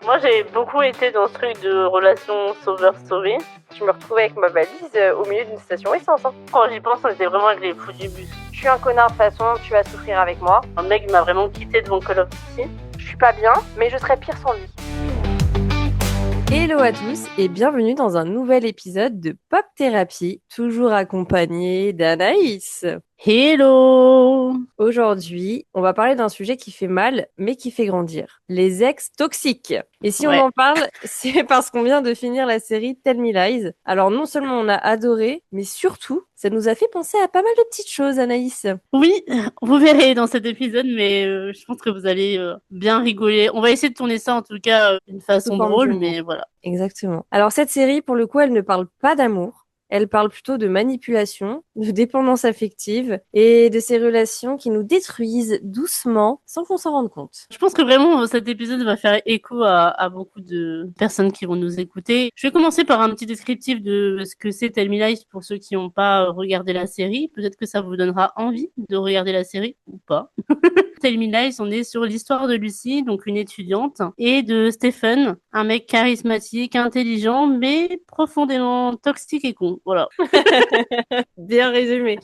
Moi, j'ai beaucoup été dans ce truc de relation sauveur-sauvé. Je me retrouvais avec ma valise au milieu d'une station essence. Quand j'y pense, on était vraiment avec les fous du bus. Je suis un connard de toute façon, tu vas souffrir avec moi. Un mec m'a vraiment quitté devant Call of Duty. Je suis pas bien, mais je serais pire sans lui. Hello à tous et bienvenue dans un nouvel épisode de Pop Thérapie, toujours accompagné d'Anaïs. Hello! Aujourd'hui, on va parler d'un sujet qui fait mal, mais qui fait grandir. Les ex toxiques. Et si on en parle, c'est parce qu'on vient de finir la série Tell Me Lies. Alors non seulement on a adoré, mais surtout, ça nous a fait penser à pas mal de petites choses, Anaïs. Oui, vous verrez dans cet épisode, mais je pense que vous allez bien rigoler. On va essayer de tourner ça en tout cas d'une façon drôle, mais voilà. Exactement. Alors cette série, pour le coup, elle ne parle pas d'amour. Elle parle plutôt de manipulation, de dépendance affective et de ces relations qui nous détruisent doucement sans qu'on s'en rende compte. Je pense que vraiment cet épisode va faire écho à beaucoup de personnes qui vont nous écouter. Je vais commencer par un petit descriptif de ce que c'est Tell Me Lies pour ceux qui n'ont pas regardé la série. Peut-être que ça vous donnera envie de regarder la série ou pas. Tell Me Lies, on est sur l'histoire de Lucy, donc une étudiante, et de Stephen, un mec charismatique, intelligent, mais profondément toxique et con. Voilà. Bien résumé.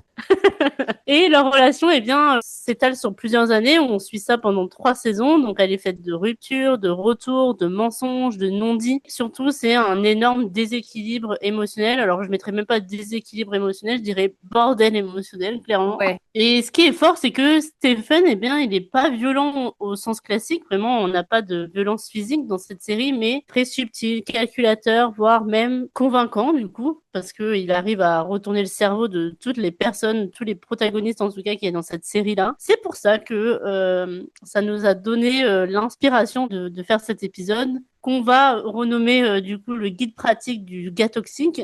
Et leur relation, eh bien, s'étale sur plusieurs années. On suit ça pendant 3 saisons. Donc, elle est faite de ruptures, de retours, de mensonges, de non-dits. Surtout, c'est un énorme déséquilibre émotionnel. Alors, je mettrais même pas déséquilibre émotionnel, je dirais bordel émotionnel, clairement. Ouais. Et ce qui est fort, c'est que Stephen, eh bien, il est pas violent au sens classique. Vraiment, on n'a pas de violence physique dans cette série, mais très subtil, calculateur, voire même convaincant, du coup, parce que il arrive à retourner le cerveau de toutes les personnes, tous les protagonistes en tout cas qui est dans cette série-là. C'est pour ça que ça nous a donné l'inspiration de faire cet épisode qu'on va renommer du coup le guide pratique du gars toxique.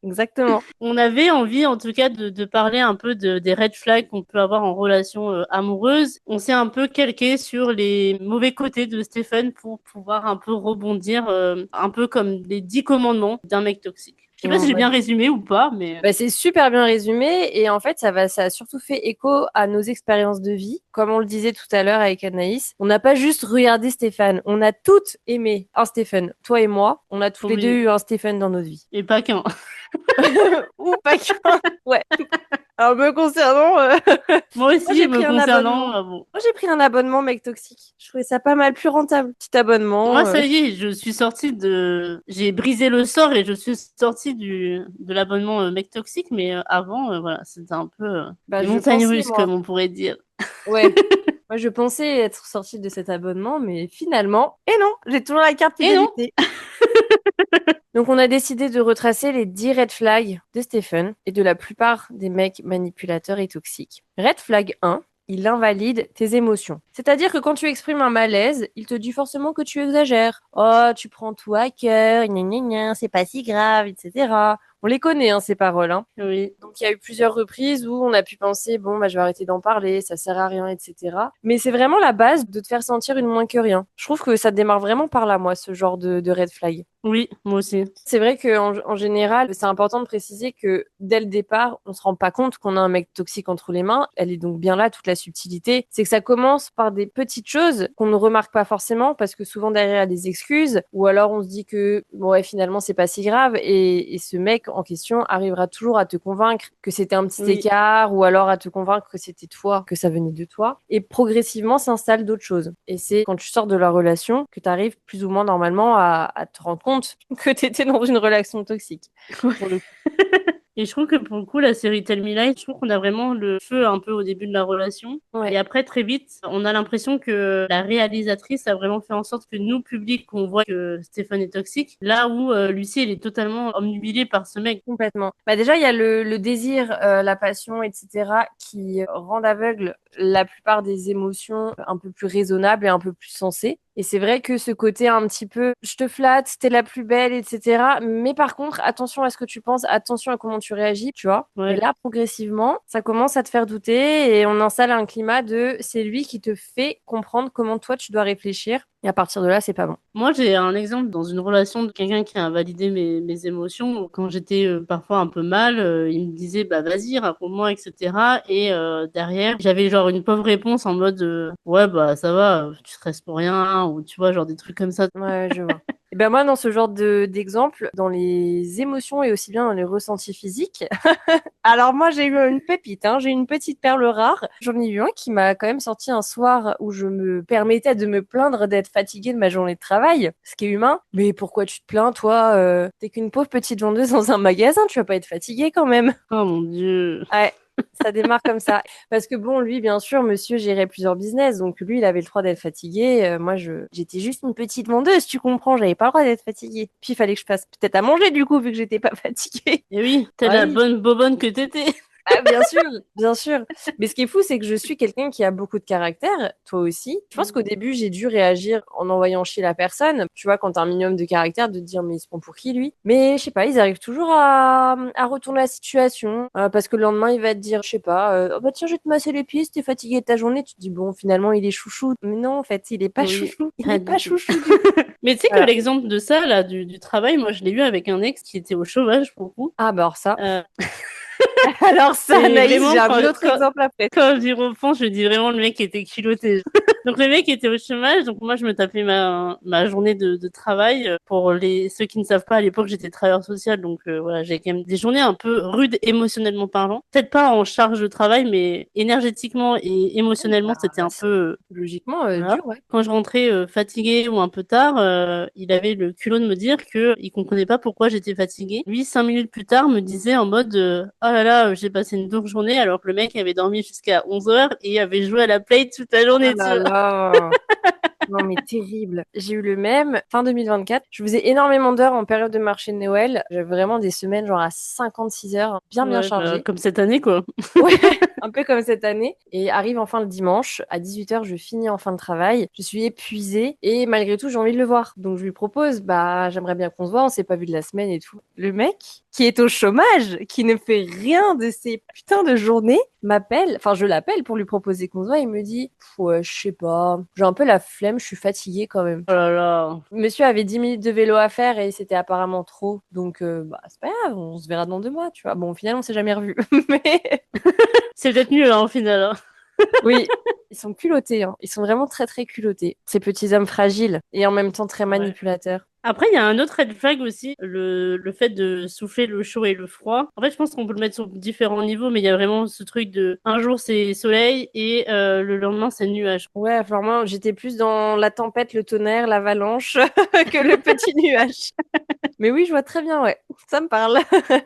Exactement. On avait envie en tout cas de parler un peu des red flags qu'on peut avoir en relation amoureuse. On s'est un peu calqué sur les mauvais côtés de Stephen pour pouvoir un peu rebondir, un peu comme les 10 commandements d'un mec toxique. Je sais pas si j'ai bien résumé ou pas, mais... Bah, c'est super bien résumé et en fait, ça a surtout fait écho à nos expériences de vie. Comme on le disait tout à l'heure avec Anaïs, on n'a pas juste regardé Stéphane, on a toutes aimé un Stéphane. Toi et moi, on a tous les deux eu un Stéphane dans notre vie. Et pas qu'un. Ou pas qu'un. Ouais. Alors, me concernant... Moi aussi, me concernant... Moi, j'ai pris un abonnement mec toxique. Je trouvais ça pas mal plus rentable. Petit abonnement. Moi, ça y est, je suis sortie de... J'ai brisé le sort et je suis sortie de l'abonnement mec toxique, mais avant, voilà, c'était un peu une montagne russe, comme on pourrait dire. Ouais. Moi, je pensais être sortie de cet abonnement, mais finalement... Et non, j'ai toujours la carte fidélité. Donc, on a décidé de retracer les 10 red flags de Stephen et de la plupart des mecs manipulateurs et toxiques. Red flag 1, il invalide tes émotions. C'est-à-dire que quand tu exprimes un malaise, il te dit forcément que tu exagères. Oh, tu prends tout à cœur, gna gna gna, c'est pas si grave, etc. On les connaît, hein, ces paroles. Hein. Oui. Donc, il y a eu plusieurs reprises où on a pu penser, bon, bah, je vais arrêter d'en parler, ça sert à rien, etc. Mais c'est vraiment la base de te faire sentir une moins que rien. Je trouve que ça démarre vraiment par là, moi, ce genre de red flag. Oui, moi aussi. C'est vrai qu'en général, c'est important de préciser que dès le départ, on se rend pas compte qu'on a un mec toxique entre les mains. Elle est donc bien là, toute la subtilité. C'est que ça commence par des petites choses qu'on ne remarque pas forcément parce que souvent derrière, il y a des excuses ou alors on se dit que, bon, ouais, finalement, c'est pas si grave et ce mec en question arrivera toujours à te convaincre que c'était un petit écart ou alors à te convaincre que c'était toi, que ça venait de toi. Et progressivement s'installe d'autres choses. Et c'est quand tu sors de la relation que tu arrives plus ou moins normalement à te rendre compte que tu étais dans une relation toxique. Pour le coup. Et je trouve que pour le coup, la série Tell Me Lies, je trouve qu'on a vraiment le feu un peu au début de la relation. Ouais. Et après, très vite, on a l'impression que la réalisatrice a vraiment fait en sorte que nous, public, on voit que Stephen est toxique. Là où Lucie, elle est totalement omnubilée par ce mec. Complètement. Bah déjà, il y a le désir, la passion, etc. qui rendent aveugle la plupart des émotions un peu plus raisonnables et un peu plus sensées. Et c'est vrai que ce côté un petit peu, je te flatte, t'es la plus belle, etc. Mais par contre, attention à ce que tu penses, attention à comment tu réagis, tu vois. Ouais. Et là, progressivement, ça commence à te faire douter et on installe un climat de c'est lui qui te fait comprendre comment toi tu dois réfléchir. Et à partir de là, c'est pas bon. Moi, j'ai un exemple dans une relation de quelqu'un qui a validé mes émotions. Quand j'étais parfois un peu mal, il me disait, bah vas-y, raconte-moi, etc. Et derrière, j'avais genre une pauvre réponse en mode, ouais, bah ça va, tu stresses pour rien, ou tu vois, genre des trucs comme ça. Ouais, je vois. Et ben moi, dans ce genre d'exemple, dans les émotions et aussi bien dans les ressentis physiques, alors moi, j'ai eu une pépite, hein, j'ai eu une petite perle rare. J'en ai eu un qui m'a quand même sorti un soir où je me permettais de me plaindre d'être fatiguée de ma journée de travail, ce qui est humain. Mais pourquoi tu te plains, toi? T'es qu'une pauvre petite vendeuse dans un magasin, tu vas pas être fatiguée quand même. Oh mon Dieu. Ouais. Ça démarre comme ça. Parce que bon, lui, bien sûr, monsieur gérait plusieurs business, donc lui, il avait le droit d'être fatigué. Moi, j'étais juste une petite vendeuse, tu comprends, j'avais pas le droit d'être fatiguée. Puis il fallait que je fasse peut-être à manger, du coup, vu que j'étais pas fatiguée. Et oui, t'es Ah la oui. bonne bobonne que t'étais. Ah, bien sûr, bien sûr. Mais ce qui est fou, c'est que je suis quelqu'un qui a beaucoup de caractère, toi aussi. Je pense qu'au début, j'ai dû réagir en envoyant chier la personne. Tu vois, quand t'as un minimum de caractère, de te dire, mais il se prend pour qui, lui? Mais je sais pas, ils arrivent toujours à retourner la situation. Parce que le lendemain, il va te dire, je sais pas, oh bah tiens, je vais te masser les pieds, si t'es fatigué de ta journée. Tu te dis, bon, finalement, il est chouchou. Mais non, en fait, il est pas Oui, chouchou. Il pas est du pas tout. chouchou du tout. Mais tu sais que Voilà. l'exemple de ça, là, du travail, moi, je l'ai eu avec un ex qui était au chômage, pour le coup. Ah, bah alors ça. Euh, Alors ça, et Anaïs, j'ai vraiment, un autre exemple après. quand j'y repense, je dis vraiment le mec était culotté. Donc le mec était au chômage, donc moi je me tapais ma journée de travail. Pour ceux qui ne savent pas, à l'époque j'étais travailleur social, donc voilà, j'ai quand même des journées un peu rudes émotionnellement parlant. Peut-être pas en charge de travail, mais énergétiquement et émotionnellement Bah, c'était un c'est peu logiquement voilà. dur, ouais. Quand je rentrais fatiguée ou un peu tard, il avait le culot de me dire que il comprenait pas pourquoi j'étais fatiguée. Lui, 5 minutes plus tard, me disait en mode oh là là, j'ai passé une dure journée, alors que le mec avait dormi jusqu'à 11 heures et avait joué à la play toute la Oh journée, tu là vois. là. Non, mais terrible. J'ai eu le même fin 2024. Je faisais énormément d'heures en période de marché de Noël. J'avais vraiment des semaines genre à 56 heures, bien bien Ouais, bah, chargées. comme cette année, quoi. Ouais, un peu comme cette année. Et arrive enfin le dimanche, à 18 heures, je finis enfin le travail. Je suis épuisée et malgré tout, j'ai envie de le voir. Donc je lui propose, bah j'aimerais bien qu'on se voit, on s'est pas vu de la semaine et tout. Le mec, qui est au chômage, qui ne fait rien de ses putains de journées, m'appelle, enfin je l'appelle pour lui proposer qu'on se voit, il me dit, ouais, je sais pas, j'ai un peu la flemme, je suis fatiguée quand même. Oh là là. Monsieur avait 10 minutes de vélo à faire et c'était apparemment trop. Donc, bah, c'est pas grave, on se verra dans 2 mois, tu vois. Bon, au final, on s'est jamais revus. Mais C'est peut-être mieux, hein, au final, hein. oui, ils sont culottés, hein. Ils sont vraiment très, très culottés. Ces petits hommes fragiles et en même temps très Ouais. manipulateurs. Après, il y a un autre red flag aussi, le fait de souffler le chaud et le froid. En fait, je pense qu'on peut le mettre sur différents niveaux, mais il y a vraiment ce truc de un jour c'est soleil et le lendemain c'est nuage. Ouais, alors moi, j'étais plus dans la tempête, le tonnerre, l'avalanche que le petit nuage. Mais oui, je vois très bien, ouais. Ça me parle.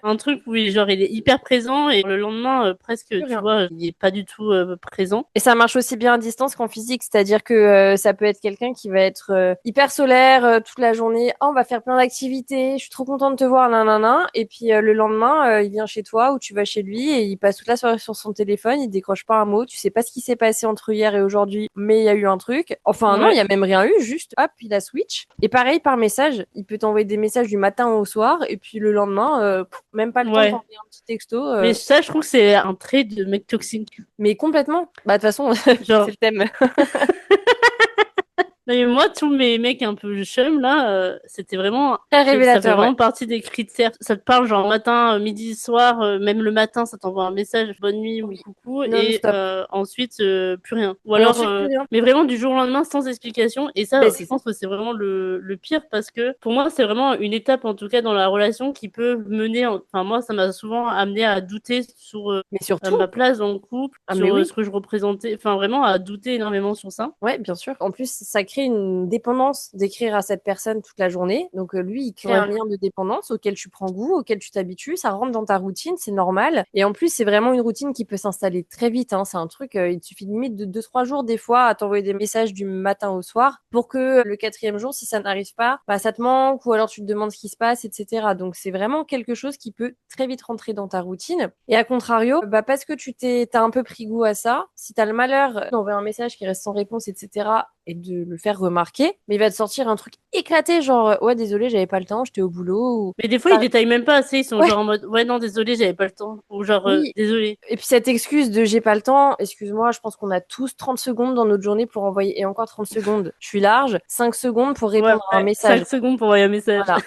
Un truc où genre il est hyper présent et le lendemain presque, Plus tu rien. vois, il est pas du tout présent. Et ça marche aussi bien à distance qu'en physique, c'est-à-dire que ça peut être quelqu'un qui va être hyper solaire toute la journée. Oh, on va faire plein d'activités, je suis trop contente de te voir, nanana. Et puis le lendemain, il vient chez toi ou tu vas chez lui et il passe toute la soirée sur son téléphone, il décroche pas un mot, tu sais pas ce qui s'est passé entre hier et aujourd'hui, mais il y a eu un truc. Enfin non, il y Ouais. a même rien eu, juste hop, il a switch. Et pareil par message, il peut t'envoyer des messages du matin au soir et puis le lendemain, même pas le temps de Ouais. t'envoyer un petit texto. Mais ça, je trouve que c'est un trait de mec toxique. Mais complètement. Bah de toute façon, c'est Genre, le thème. mais moi, tous mes mecs un peu chum, là, c'était vraiment, Très ça fait révélateur, ouais. vraiment partie des critères. Ça te parle genre matin, midi, soir, même le matin, ça t'envoie un message, bonne nuit ou Oui. coucou, et Non-stop. ensuite, plus rien. Ou Et alors, ensuite, plus rien. mais vraiment du jour au lendemain, sans explication. Et Ben, ça, c'est je ça. pense que c'est vraiment le pire parce que pour moi, c'est vraiment une étape, en tout cas, dans la relation qui peut mener, enfin, moi, ça m'a souvent amené à douter sur Mais surtout, ma place dans le couple, ah mais sur oui, ce que je représentais, enfin, vraiment à douter énormément sur ça. ouais, bien sûr. En plus, ça crée une dépendance d'écrire à cette personne toute la journée. Donc lui, il crée un Ouais. lien de dépendance auquel tu prends goût, auquel tu t'habitues, ça rentre dans ta routine, c'est normal. Et en plus, c'est vraiment une routine qui peut s'installer très vite, hein. C'est un truc, il te suffit limite de 2, 3 jours des fois à t'envoyer des messages du matin au soir pour que le quatrième jour, si ça n'arrive pas, bah ça te manque ou alors tu te demandes ce qui se passe, etc. Donc c'est vraiment quelque chose qui peut très vite rentrer dans ta routine. Et à contrario, bah parce que t'as un peu pris goût à ça, si t'as le malheur d'envoyer un message qui reste sans réponse, etc., et de le faire faire remarquer, mais il va te sortir un truc éclaté, genre ouais désolé j'avais pas le temps, j'étais au boulot. Ou... Mais des fois, ils détaillent même pas assez. Ils sont Ouais. genre en mode, ouais, non, désolé, j'avais pas le temps. Ou genre, Oui. désolé. Et puis cette excuse de j'ai pas le temps, excuse-moi, je pense qu'on a tous 30 secondes dans notre journée pour envoyer, et encore 30 secondes, je suis large, 5 secondes pour Ouais, répondre à un message. 5 secondes pour envoyer un message. Voilà.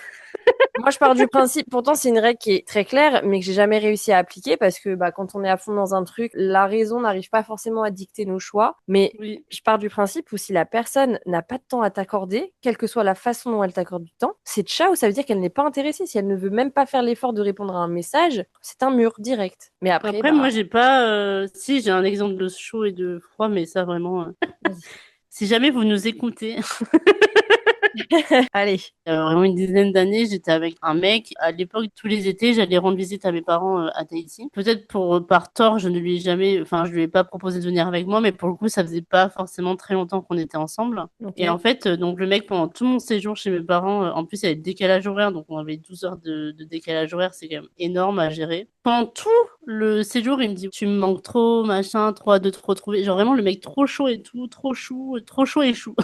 Moi, je pars du principe, pourtant c'est une règle qui est très claire, mais que j'ai jamais réussi à appliquer parce que bah, quand on est à fond dans un truc, la raison n'arrive pas forcément à dicter nos choix. Mais Oui. je pars du principe où si la personne n'a pas de temps à t'accorder, quelle que soit la façon dont elle t'accorde du temps, c'est ciao, ça veut dire qu'elle n'est pas intéressée. Si elle ne veut même pas faire l'effort de répondre à un message, c'est un mur direct. Mais après, Après, moi, bah, j'ai pas. Si, j'ai un exemple de chaud et de froid, mais ça, vraiment. vas-y. Si jamais vous nous écoutez, Allez. il y a vraiment une dizaine d'années, j'étais avec un mec. À l'époque, tous les étés, j'allais rendre visite à mes parents à Tahiti. Peut-être par tort, je ne lui ai jamais, enfin, je lui ai pas proposé de venir avec moi, mais pour le coup, ça faisait pas forcément très longtemps qu'on était ensemble. Ok. Et en fait, donc le mec, pendant tout mon séjour chez mes parents, en plus, il y avait le décalage horaire, donc on avait 12 heures de décalage horaire, c'est quand même énorme à gérer. Pendant tout le séjour, il me dit, tu me manques trop, machin, trop hâte de te retrouver. Genre vraiment, le mec trop chaud et tout, trop chou, trop chaud et chou.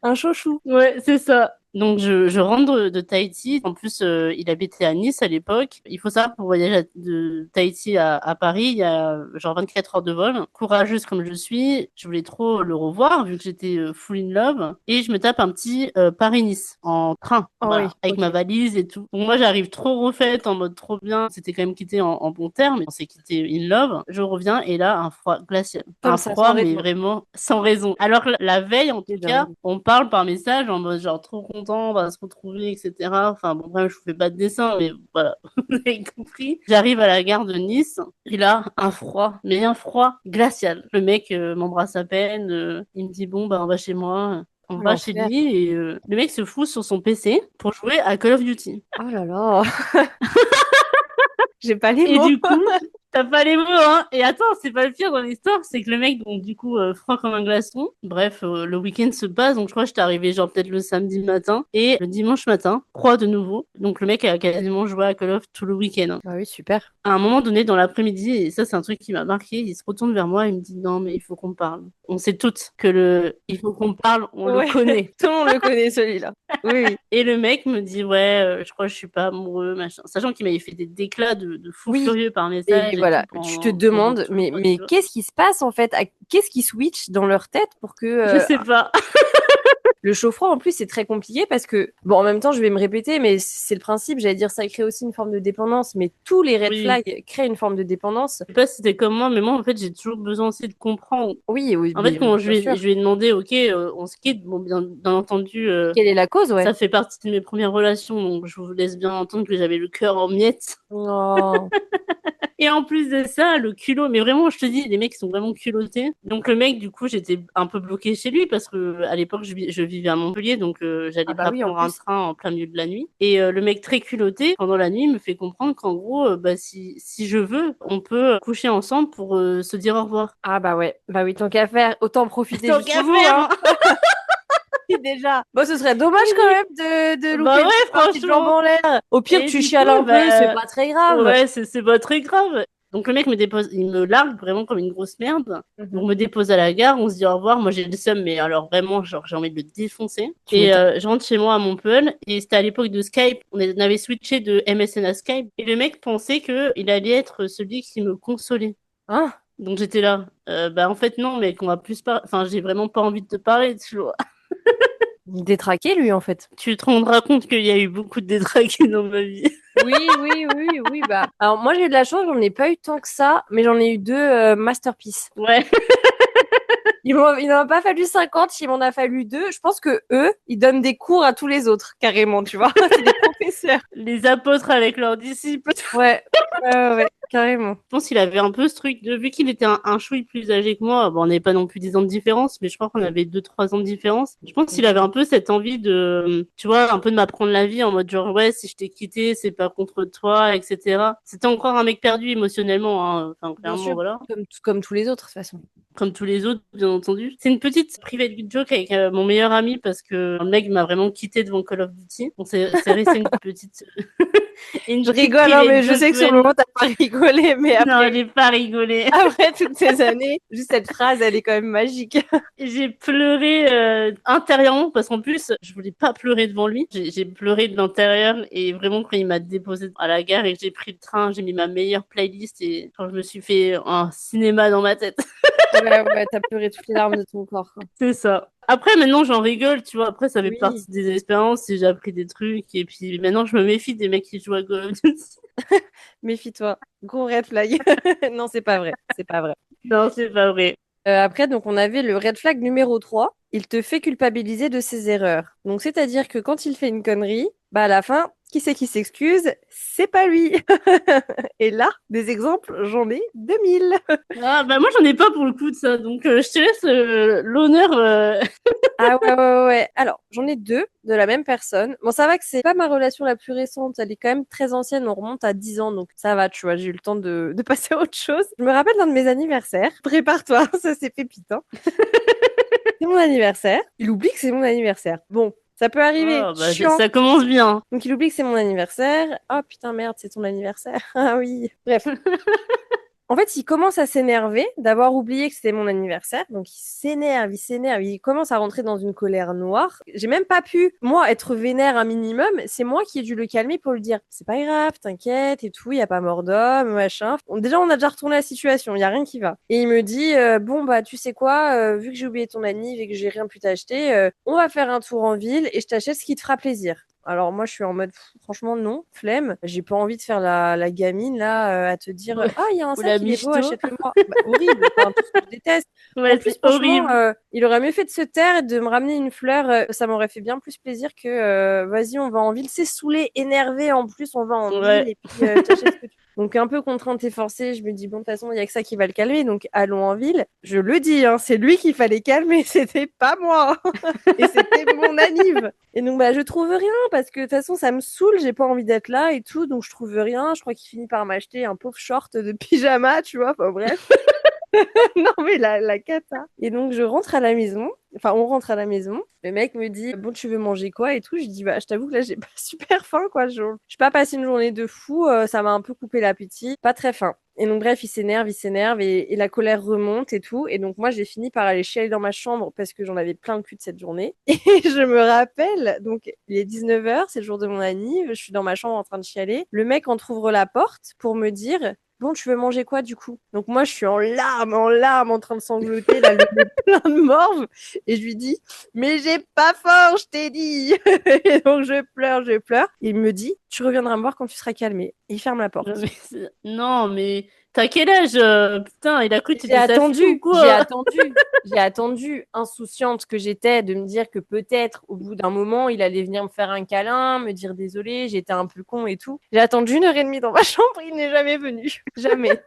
Un chouchou. Ouais, c'est ça. Donc je rentre de Tahiti. En plus, il habitait à Nice à l'époque. Il faut savoir, pour voyager de Tahiti à Paris, il y a genre 24 heures de vol. Courageuse comme je suis, je voulais trop le revoir vu que j'étais full in love. Et je me tape un petit Paris-Nice en train, Oh voilà, oui, avec ok. ma valise et tout. Donc moi, j'arrive trop refaite, en mode trop bien. C'était quand même quitté en bon terme. On s'est quitté in love. Je reviens et là, un froid glacial. Comme Un ça, sans froid, mais raison. vraiment sans raison. Alors que la veille, en tout C'est cas, dingue. on parle par message en mode genre trop content, on va se retrouver, etc. Enfin bon, bref, je vous fais pas de dessin, mais voilà, vous avez compris. J'arrive à la gare de Nice, et là, un froid, mais un froid glacial. Le mec m'embrasse à peine, il me dit bon, bah on va chez moi. On va chez L'enfer. lui et le mec se fout sur son PC pour jouer à Call of Duty. Oh là là. J'ai pas les Et mots. du coup, t'as pas les mots, hein. Et attends, c'est pas le pire dans l'histoire, c'est que le mec, donc du coup, froid comme un glaçon. Bref, le week-end se passe, donc je crois que j'étais arrivée genre peut-être le samedi matin. Et le dimanche matin, froid de nouveau. Donc le mec a quasiment joué à Call of tout le week-end, hein. Bah oui, super. À un moment donné dans l'après-midi, et ça c'est un truc qui m'a marqué, il se retourne vers moi et me dit non mais il faut qu'on parle. On sait toutes que le il faut qu'on parle, on le Ouais. connaît. Tout le monde le connaît, celui-là. Oui, oui. Et le mec me dit ouais, je crois que je suis pas amoureux, machin. Sachant qu'il m'avait fait des déclats de fou Oui. furieux par Et message et tout voilà, tu te pendant demandes, tout le mais voyage. qu'est-ce qui se passe en fait? Qu'est-ce qui switch dans leur tête pour que Je sais pas. le chaud-froid en plus c'est très compliqué parce que bon en même temps je vais me répéter mais c'est le principe, j'allais dire ça crée aussi une forme de dépendance, mais tous les red Oui. flags créent une forme de dépendance. Je sais pas si c'était comme moi, mais moi en fait j'ai toujours besoin aussi de comprendre. Oui, oui, En fait quand bien sûr. je lui ai demandé ok, on se quitte, bon bien entendu. Quelle est la cause, ouais? Ça fait partie de mes premières relations, donc je vous laisse bien entendre que j'avais le cœur en miettes. Oh. Et en plus de ça, le culot, mais vraiment, je te dis, les mecs sont vraiment culottés. Donc le mec, du coup, j'étais un peu bloquée chez lui parce que à l'époque, je vivais à Montpellier, donc Ah j'allais bah pas oui, en prendre un plus. train en plein milieu de la nuit. Et le mec très culotté, pendant la nuit, me fait comprendre qu'en gros, bah, si je veux, on peut coucher ensemble pour se dire au revoir. Ah bah ouais, bah oui, tant qu'à faire, autant profiter Tant jusqu'au qu'à bout, faire, hein. hein. Déjà. Bon, ce serait dommage quand même de louper Bah une ouais, petite partie de jambe franchement. en l'air. Au pire, Et tu du chiales coup, un peu, c'est bah, pas très grave. ouais, c'est pas très grave. Donc le mec me dépose, il me largue vraiment comme une grosse merde. Mhm. Donc on me dépose à la gare, on se dit au revoir. Moi j'ai le seum, mais alors vraiment, genre j'ai envie de le défoncer. Tu Et m'étonnes. je rentre chez moi à Montpellier et c'était à l'époque de Skype. On avait switché de MSN à Skype et le mec pensait que il allait être celui qui me consolait. Hein? Donc j'étais là, bah en fait non, mais qu'on va plus pas. Enfin j'ai vraiment pas envie de te parler. Tu vois. Détraqué, lui, en fait. Tu te rendras compte qu'il y a eu beaucoup de détraqués dans ma vie. Oui, oui, oui, oui, bah. Alors, moi, j'ai eu de la chance, j'en ai pas eu tant que ça, mais j'en ai eu deux masterpieces. Ouais. Il n'en a pas fallu 50, il m'en a fallu deux. Je pense que eux, ils donnent des cours à tous les autres, carrément, tu vois. C'est des professeurs. Les apôtres avec leurs disciples. Ouais, ouais, carrément. Je pense qu'il avait un peu ce truc de, vu qu'il était un chouï plus âgé que moi, bon, on n'avait pas non plus 10 ans de différence, mais je crois qu'on avait 2 3 ans de différence. Je pense qu'il avait un peu cette envie de, tu vois, un peu de m'apprendre la vie en mode genre, ouais, si je t'ai quitté, c'est pas contre toi, etc. C'était encore un mec perdu émotionnellement, hein. Enfin, Bien clairement, sûr, voilà. comme tous les autres, de toute façon. Comme tous les autres, bien entendu. C'est une petite private joke avec mon meilleur ami parce que le mec m'a vraiment quitté devant Call of Duty. On s'est resté une petite Une Je petite rigole, fille hein, et mais je deux sais que sur le semaines. moment, t'as pas rigolé, mais Non, après, j'ai pas rigolé. après toutes ces années, juste cette phrase, elle est quand même magique. J'ai pleuré intérieurement parce qu'en plus, je voulais pas pleurer devant lui. J'ai pleuré de l'intérieur et vraiment quand il m'a déposé à la gare et que j'ai pris le train, j'ai mis ma meilleure playlist et quand je me suis fait un cinéma dans ma tête. Ouais, t'as pleuré toutes les larmes de ton corps, quoi. C'est ça. Après, maintenant, j'en rigole, tu vois. Après, ça fait Oui, partie des expériences et j'ai appris des trucs. Et puis maintenant, je me méfie des mecs qui jouent à Call of Duty. méfie-toi. Gros red flag. Non, c'est pas vrai. C'est pas vrai. Non, c'est pas vrai. Après, donc, on avait le red flag numéro 3. Il te fait culpabiliser de ses erreurs. Donc, c'est-à-dire que quand il fait une connerie, bah, à la fin, qui c'est qui s'excuse? C'est pas lui. Et là, des exemples, j'en ai 2000. Ah, bah moi, j'en ai pas pour le coup de ça. Donc, je te laisse l'honneur. Ah ouais. Alors, j'en ai deux de la même personne. Bon, ça va que c'est pas ma relation la plus récente. Elle est quand même très ancienne. On remonte à 10 ans. Donc, ça va, tu vois. J'ai eu le temps de passer à autre chose. Je me rappelle d'un de mes anniversaires. Prépare-toi, ça c'est pépite, hein. C'est mon anniversaire. Il oublie que c'est mon anniversaire. Bon, ça peut arriver. Oh, bah, Chiant. ça commence bien. Donc, il oublie que c'est mon anniversaire. Oh putain, merde, c'est ton anniversaire. Ah oui. Bref. En fait, il commence à s'énerver d'avoir oublié que c'était mon anniversaire. Donc, il s'énerve. Il commence à rentrer dans une colère noire. J'ai même pas pu, moi, être vénère un minimum. C'est moi qui ai dû le calmer pour lui dire, c'est pas grave, t'inquiète et tout, il y a pas mort d'homme, machin. Déjà, on a déjà retourné la situation, il y a rien qui va. Et il me dit, bon, bah, tu sais quoi, vu que j'ai oublié ton anniv et que j'ai rien pu t'acheter, on va faire un tour en ville et je t'achète ce qui te fera plaisir. Alors moi je suis en mode franchement non, flemme. J'ai pas envie de faire la gamine là à te dire ah il y a un Ou sac la il est beau, michto. achète-le-moi. Bah, horrible, enfin, tout ce que je déteste. En Ouais, plus c'est franchement horrible. il aurait mieux fait de se taire et de me ramener une fleur. Ça m'aurait fait bien plus plaisir que vas-y on va en ville. C'est saoulé, énervé en plus on va en ville Ouais. et puis je t'achète ce que tu. Donc un peu contrainte et forcée, je me dis bon de toute façon il y a que ça qui va le calmer donc allons en ville. Je le dis hein, c'est lui qu'il fallait calmer, c'était pas moi. Et c'était mon anniv. Et donc, bah, je trouve rien parce que de toute façon, ça me saoule. J'ai pas envie d'être là et tout. Donc, je trouve rien. Je crois qu'il finit par m'acheter un pauvre short de pyjama, tu vois. Enfin, bref. Non, mais la cata. Et donc, je rentre à la maison. Enfin, on rentre à la maison. Le mec me dit, bon, tu veux manger quoi et tout. Je dis, bah, je t'avoue que là, j'ai pas super faim, quoi. Je suis pas passé une journée de fou. Ça m'a un peu coupé l'appétit. Pas très faim. Et donc, bref, il s'énerve et la colère remonte et tout. Et donc, moi, j'ai fini par aller chialer dans ma chambre parce que j'en avais plein le cul de cette journée. Et je me rappelle, donc, il est 19h, c'est le jour de mon anniv. Je suis dans ma chambre en train de chialer. Le mec entrouvre la porte pour me dire, bon, tu veux manger quoi du coup? Donc moi, je suis en larmes, en train de sangloter, là, le nez plein de morve. Et je lui dis, mais j'ai pas faim, je t'ai dit. Et donc je pleure, je pleure. Il me dit, tu reviendras me voir quand tu seras calmé. Et il ferme la Non, porte. mais non, mais t'as quel âge? Putain, il a cru que J'ai t'étais sa fille ou attendu, j'ai quoi? attendu, j'ai attendu, insouciante que j'étais, de me dire que peut-être, au bout d'un moment, il allait venir me faire un câlin, me dire désolé, j'étais un peu con et tout. J'ai attendu 1h30 dans ma chambre, il n'est jamais venu. Jamais.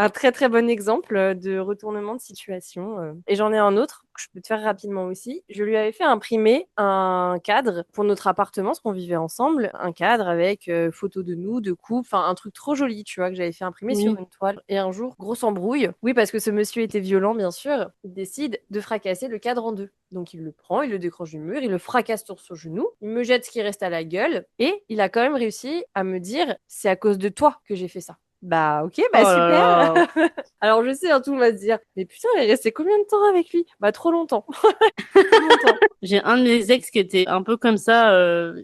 Un très très bon exemple de retournement de situation. Et j'en ai un autre que je peux te faire rapidement aussi. Je lui avais fait imprimer un cadre pour notre appartement, parce qu'on vivait ensemble, un cadre avec photos de nous, de couple, enfin un truc trop joli, tu vois, que j'avais fait imprimer sur Oui. une toile. Et un jour, grosse embrouille. Oui, parce que ce monsieur était violent, bien sûr. Il décide de fracasser le cadre en deux. Donc il le prend, il le décroche du mur, il le fracasse sur son genou, il me jette ce qui reste à la gueule, et il a quand même réussi à me dire, c'est à cause de toi que j'ai fait ça. Bah ok, Oh bah là super. là. Alors je sais, hein, tout le monde va se dire, mais putain, elle est restée combien de temps avec lui? Bah trop longtemps. Trop longtemps. J'ai un de mes ex qui était un peu comme ça,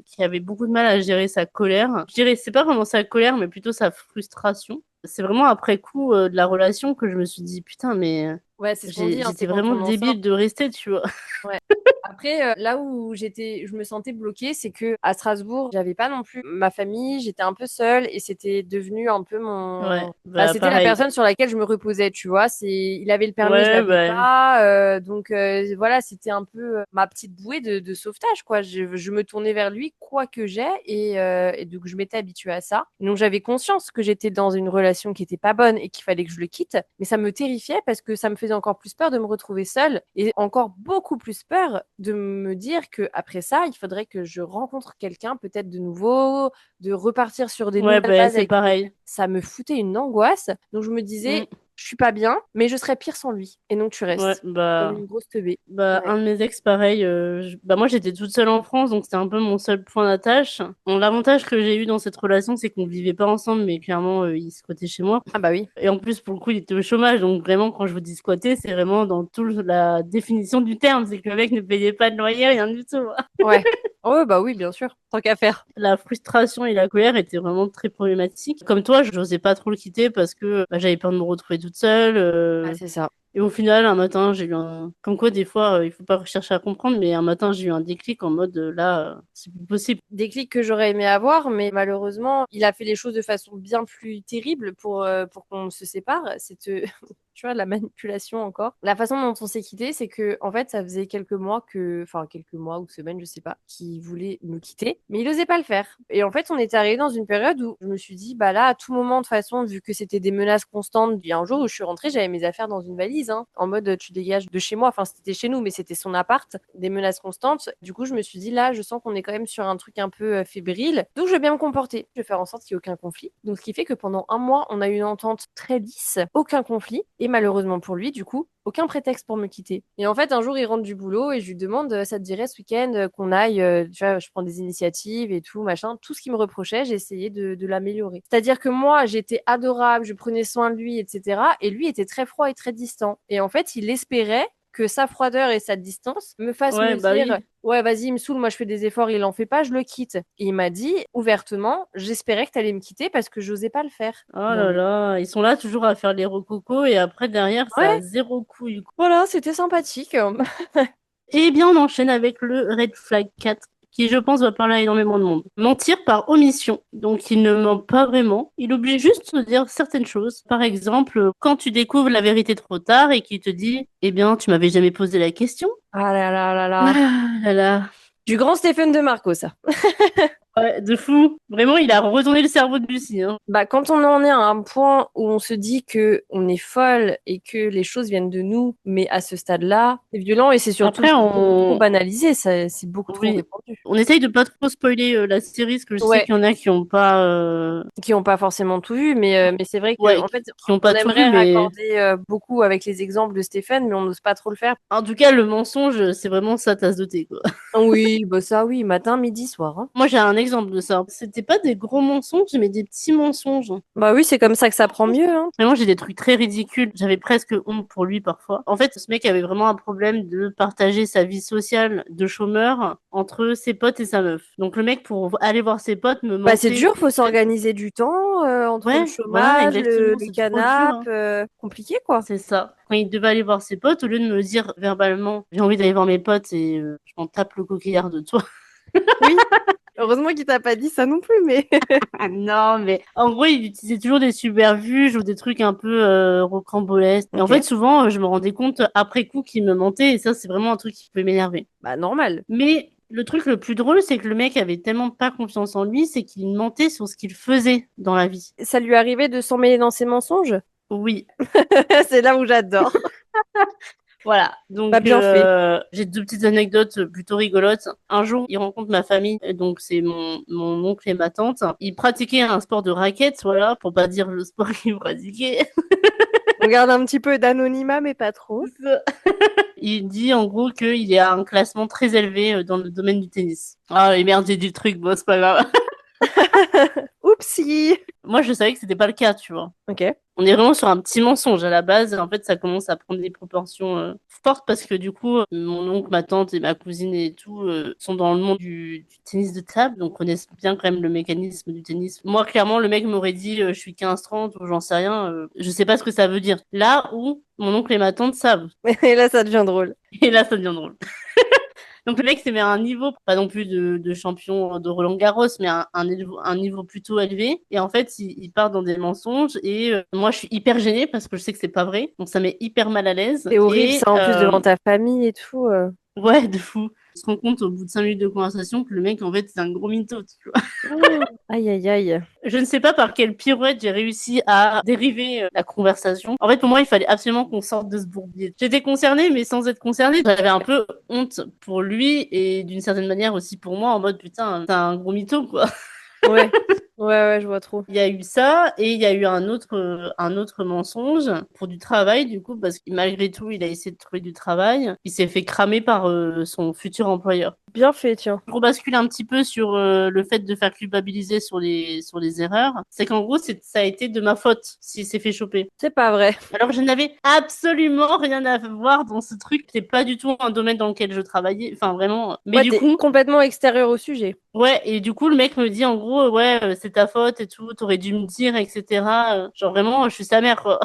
qui avait beaucoup de mal à gérer sa colère. Je dirais, c'est pas vraiment sa colère, mais plutôt sa frustration. C'est vraiment après coup de la relation que je me suis dit, putain, mais Ouais, c'est ce qu'on dit, hein, j'étais c'est quand vraiment on en sort. débile de rester, tu vois. Ouais. Après, là où je me sentais bloquée, c'est que à Strasbourg, j'avais pas non plus ma famille, j'étais un peu seule et c'était devenu un peu Ouais, bah, bah c'était la pareil. personne sur laquelle je me reposais, tu vois. Il avait le permis, je Ouais, l'avais bah pas, donc voilà, c'était un peu ma petite bouée de sauvetage, quoi. Je me tournais vers lui, quoi que j'ai, et donc je m'étais habituée à ça. Donc j'avais conscience que j'étais dans une relation qui était pas bonne et qu'il fallait que je le quitte, mais ça me terrifiait parce que ça me faisait encore plus peur de me retrouver seule et encore beaucoup plus peur de me dire que après ça, il faudrait que je rencontre quelqu'un peut-être de nouveau, de repartir sur des ouais, nouvelles bah bases c'est avec une nouvelle. pareil. Ça me foutait une angoisse. Donc je me Mm. disais, je suis pas bien, mais je serais pire sans lui. Et donc tu Ouais, restes comme une grosse teubée. Ouais. un de mes ex, pareil. Moi, j'étais toute seule en France, donc c'était un peu mon seul point d'attache. Bon, l'avantage que j'ai eu dans cette relation, c'est qu'on vivait pas ensemble, mais clairement, il squattait chez moi. Ah bah oui. Et en plus, pour le coup, il était au chômage. Donc vraiment, quand je vous dis squatter, c'est vraiment dans toute la définition du terme. C'est que le mec ne payait pas de loyer, rien du tout. Ouais. Oh bah oui, bien sûr. Tant qu'à faire. La frustration et la colère étaient vraiment très problématiques. Comme toi, je n'osais pas trop le quitter parce que j'avais peur de me retrouver toute seule. Ah, c'est ça. Et au final, un matin, j'ai eu un... Comme quoi, des fois, il faut pas chercher à comprendre, mais un matin, j'ai eu un déclic en mode, là, c'est plus possible. Déclic que j'aurais aimé avoir, mais malheureusement, il a fait les choses de façon bien plus terrible pour qu'on se sépare. Tu vois, la manipulation encore. La façon dont on s'est quitté, c'est que, en fait, ça faisait quelques mois ou semaines, je sais pas, qu'il voulait nous quitter, mais il osait pas le faire. Et en fait, on était arrivé dans une période où je me suis dit, bah là, à tout moment, de toute façon, vu que c'était des menaces constantes, il y a un jour où je suis rentrée, j'avais mes affaires dans une valise, hein, en mode, tu dégages de chez moi. Enfin, c'était chez nous, mais c'était son appart, des menaces constantes. Du coup, je me suis dit, là, je sens qu'on est quand même sur un truc un peu fébrile. Donc, je vais bien me comporter. Je vais faire en sorte qu'il n'y ait aucun conflit. Donc, ce qui fait que pendant un mois, on a eu une entente très lisse, aucun conflit. Et malheureusement pour lui, du coup, aucun prétexte pour me quitter. Et en fait, un jour, il rentre du boulot et je lui demande, ça te dirait ce week-end qu'on aille, tu vois, je prends des initiatives et tout, machin. Tout ce qu'il me reprochait, j'ai essayé de l'améliorer. C'est-à-dire que moi, j'étais adorable, je prenais soin de lui, etc. Et lui était très froid et très distant. Et en fait, il espérait que sa froideur et sa distance me fassent Ouais, me bah dire oui. ouais, vas-y, il me saoule, moi je fais des efforts, il en fait pas, je le quitte. Et il m'a dit ouvertement, j'espérais que tu allais me quitter parce que j'osais pas le faire. Oh Bon, là là, ils sont là toujours à faire les rococos et après, derrière, ça a ouais, zéro couille. voilà, c'était sympathique. Eh bien, on enchaîne avec le Red Flag 4, qui, je pense, va parler à énormément de monde. Mentir par omission. Donc, il ne ment pas vraiment. Il oublie juste de dire certaines choses. Par exemple, quand tu découvres la vérité trop tard et qu'il te dit, eh bien, tu m'avais jamais posé la question. Ah là là là là. Ah là là. Du grand Stéphane de Marco, ça. Ouais, de fou. Vraiment, il a retourné le cerveau de Lucie, hein. Bah, quand on en est à un point où on se dit que on est folle et que les choses viennent de nous, mais à ce stade-là, c'est violent et c'est surtout Après, beaucoup trop banalisé, ça, c'est beaucoup trop oui, répandu. on essaye de pas trop spoiler la série, parce que je sais Ouais, qu'il y en a qui ont pas, qui ont pas forcément tout vu, mais c'est vrai que ouais, en fait, qui ont on pas tout vu, aimerait mais raccorder beaucoup avec les exemples de Stéphane, mais on n'ose pas trop le faire. en tout cas, le mensonge, c'est vraiment sa tasse de thé, quoi. Oui, bah ça, oui, matin, midi, soir, hein. Moi, j'ai un exemple de ça. C'était pas des gros mensonges, mais des petits mensonges. Bah oui, c'est comme ça que ça prend mieux, hein. Vraiment, j'ai des trucs très ridicules. J'avais presque honte pour lui parfois. En fait, ce mec avait vraiment un problème de partager sa vie sociale de chômeur entre ses potes et sa meuf. Donc le mec, pour aller voir ses potes, me Bah c'est mentait. dur, faut s'organiser du temps entre le Ouais, voilà, chômage, exactement. le C'est trop dur, canap, hein. compliqué quoi. C'est ça. Quand il devait aller voir ses potes, au lieu de me dire verbalement, j'ai envie d'aller voir mes potes et je m'en tape le coquillard de toi. Oui. Heureusement qu'il t'a pas dit ça non plus, mais. Ah non, mais en gros, il utilisait toujours des subterfuges ou des trucs un peu rocambolesques. Et en fait, Ok. souvent, je me rendais compte après coup qu'il me mentait, et ça, c'est vraiment un truc qui peut m'énerver. Bah normal. Mais le truc le plus drôle, c'est que le mec avait tellement pas confiance en lui, c'est qu'il mentait sur ce qu'il faisait dans la vie. Ça lui arrivait de s'emmêler dans ses mensonges? Oui, C'est là où j'adore. voilà. Pas Donc, bien fait. j'ai deux petites anecdotes plutôt rigolotes. Un jour, il rencontre ma famille, donc c'est mon oncle et ma tante. Il pratiquait un sport de raquette, voilà, pour pas dire le sport qu'il pratiquait. On garde un petit peu d'anonymat, mais pas trop. Il dit en gros qu'il est à un classement très élevé dans le domaine du tennis. Ah, et merde, j'ai dit le truc, bon, c'est pas grave. Oupsie. Moi, je savais que c'était pas le cas, tu vois. Ok. On est vraiment sur un petit mensonge à la base. En fait, ça commence à prendre des proportions fortes parce que du coup, mon oncle, ma tante et ma cousine et tout sont dans le monde du tennis de table, donc connaissent bien quand même le mécanisme du tennis. Moi, clairement, le mec m'aurait dit je suis 15-30 ou j'en sais rien. Je sais pas ce que ça veut dire. Là où mon oncle et ma tante savent. Et là, ça devient drôle. Et là, ça devient drôle. Donc le mec s'est mis à un niveau, pas non plus de champion de Roland-Garros, mais un niveau plutôt élevé. Et en fait, il part dans des mensonges. Et moi, je suis hyper gênée parce que je sais que c'est pas vrai. Donc ça met hyper mal à l'aise. C'est horrible, Et ça, en plus, devant ta famille et tout. ouais, de fou. On se rend compte au bout de 5 minutes de conversation que le mec, en fait, c'est un gros mytho, tu vois. Oh, aïe, aïe, aïe. Je ne sais pas par quelle pirouette j'ai réussi à dériver la conversation. En fait, pour moi, il fallait absolument qu'on sorte de ce bourbier. J'étais concernée, mais sans être concernée. J'avais un peu honte pour lui et d'une certaine manière aussi pour moi, en mode putain, t'es un gros mytho, quoi. Ouais. Ouais, je vois trop. Il y a eu ça et il y a eu un autre mensonge pour du travail du coup parce que malgré tout il a essayé de trouver du travail. Il s'est fait cramer par son futur employeur. Bien fait, tiens. Je rebascule un petit peu sur le fait de faire culpabiliser sur les erreurs. C'est qu'en gros ça a été de ma faute s'il s'est fait choper. C'est pas vrai. Alors je n'avais absolument rien à voir dans ce truc. C'est pas du tout un domaine dans lequel je travaillais. Enfin vraiment. Mais Ouais, du t'es coup. complètement extérieur au sujet. Ouais, et du coup, le mec me dit en gros, ouais, c'est ta faute et tout, t'aurais dû me dire, etc. Genre vraiment, je suis sa mère, quoi.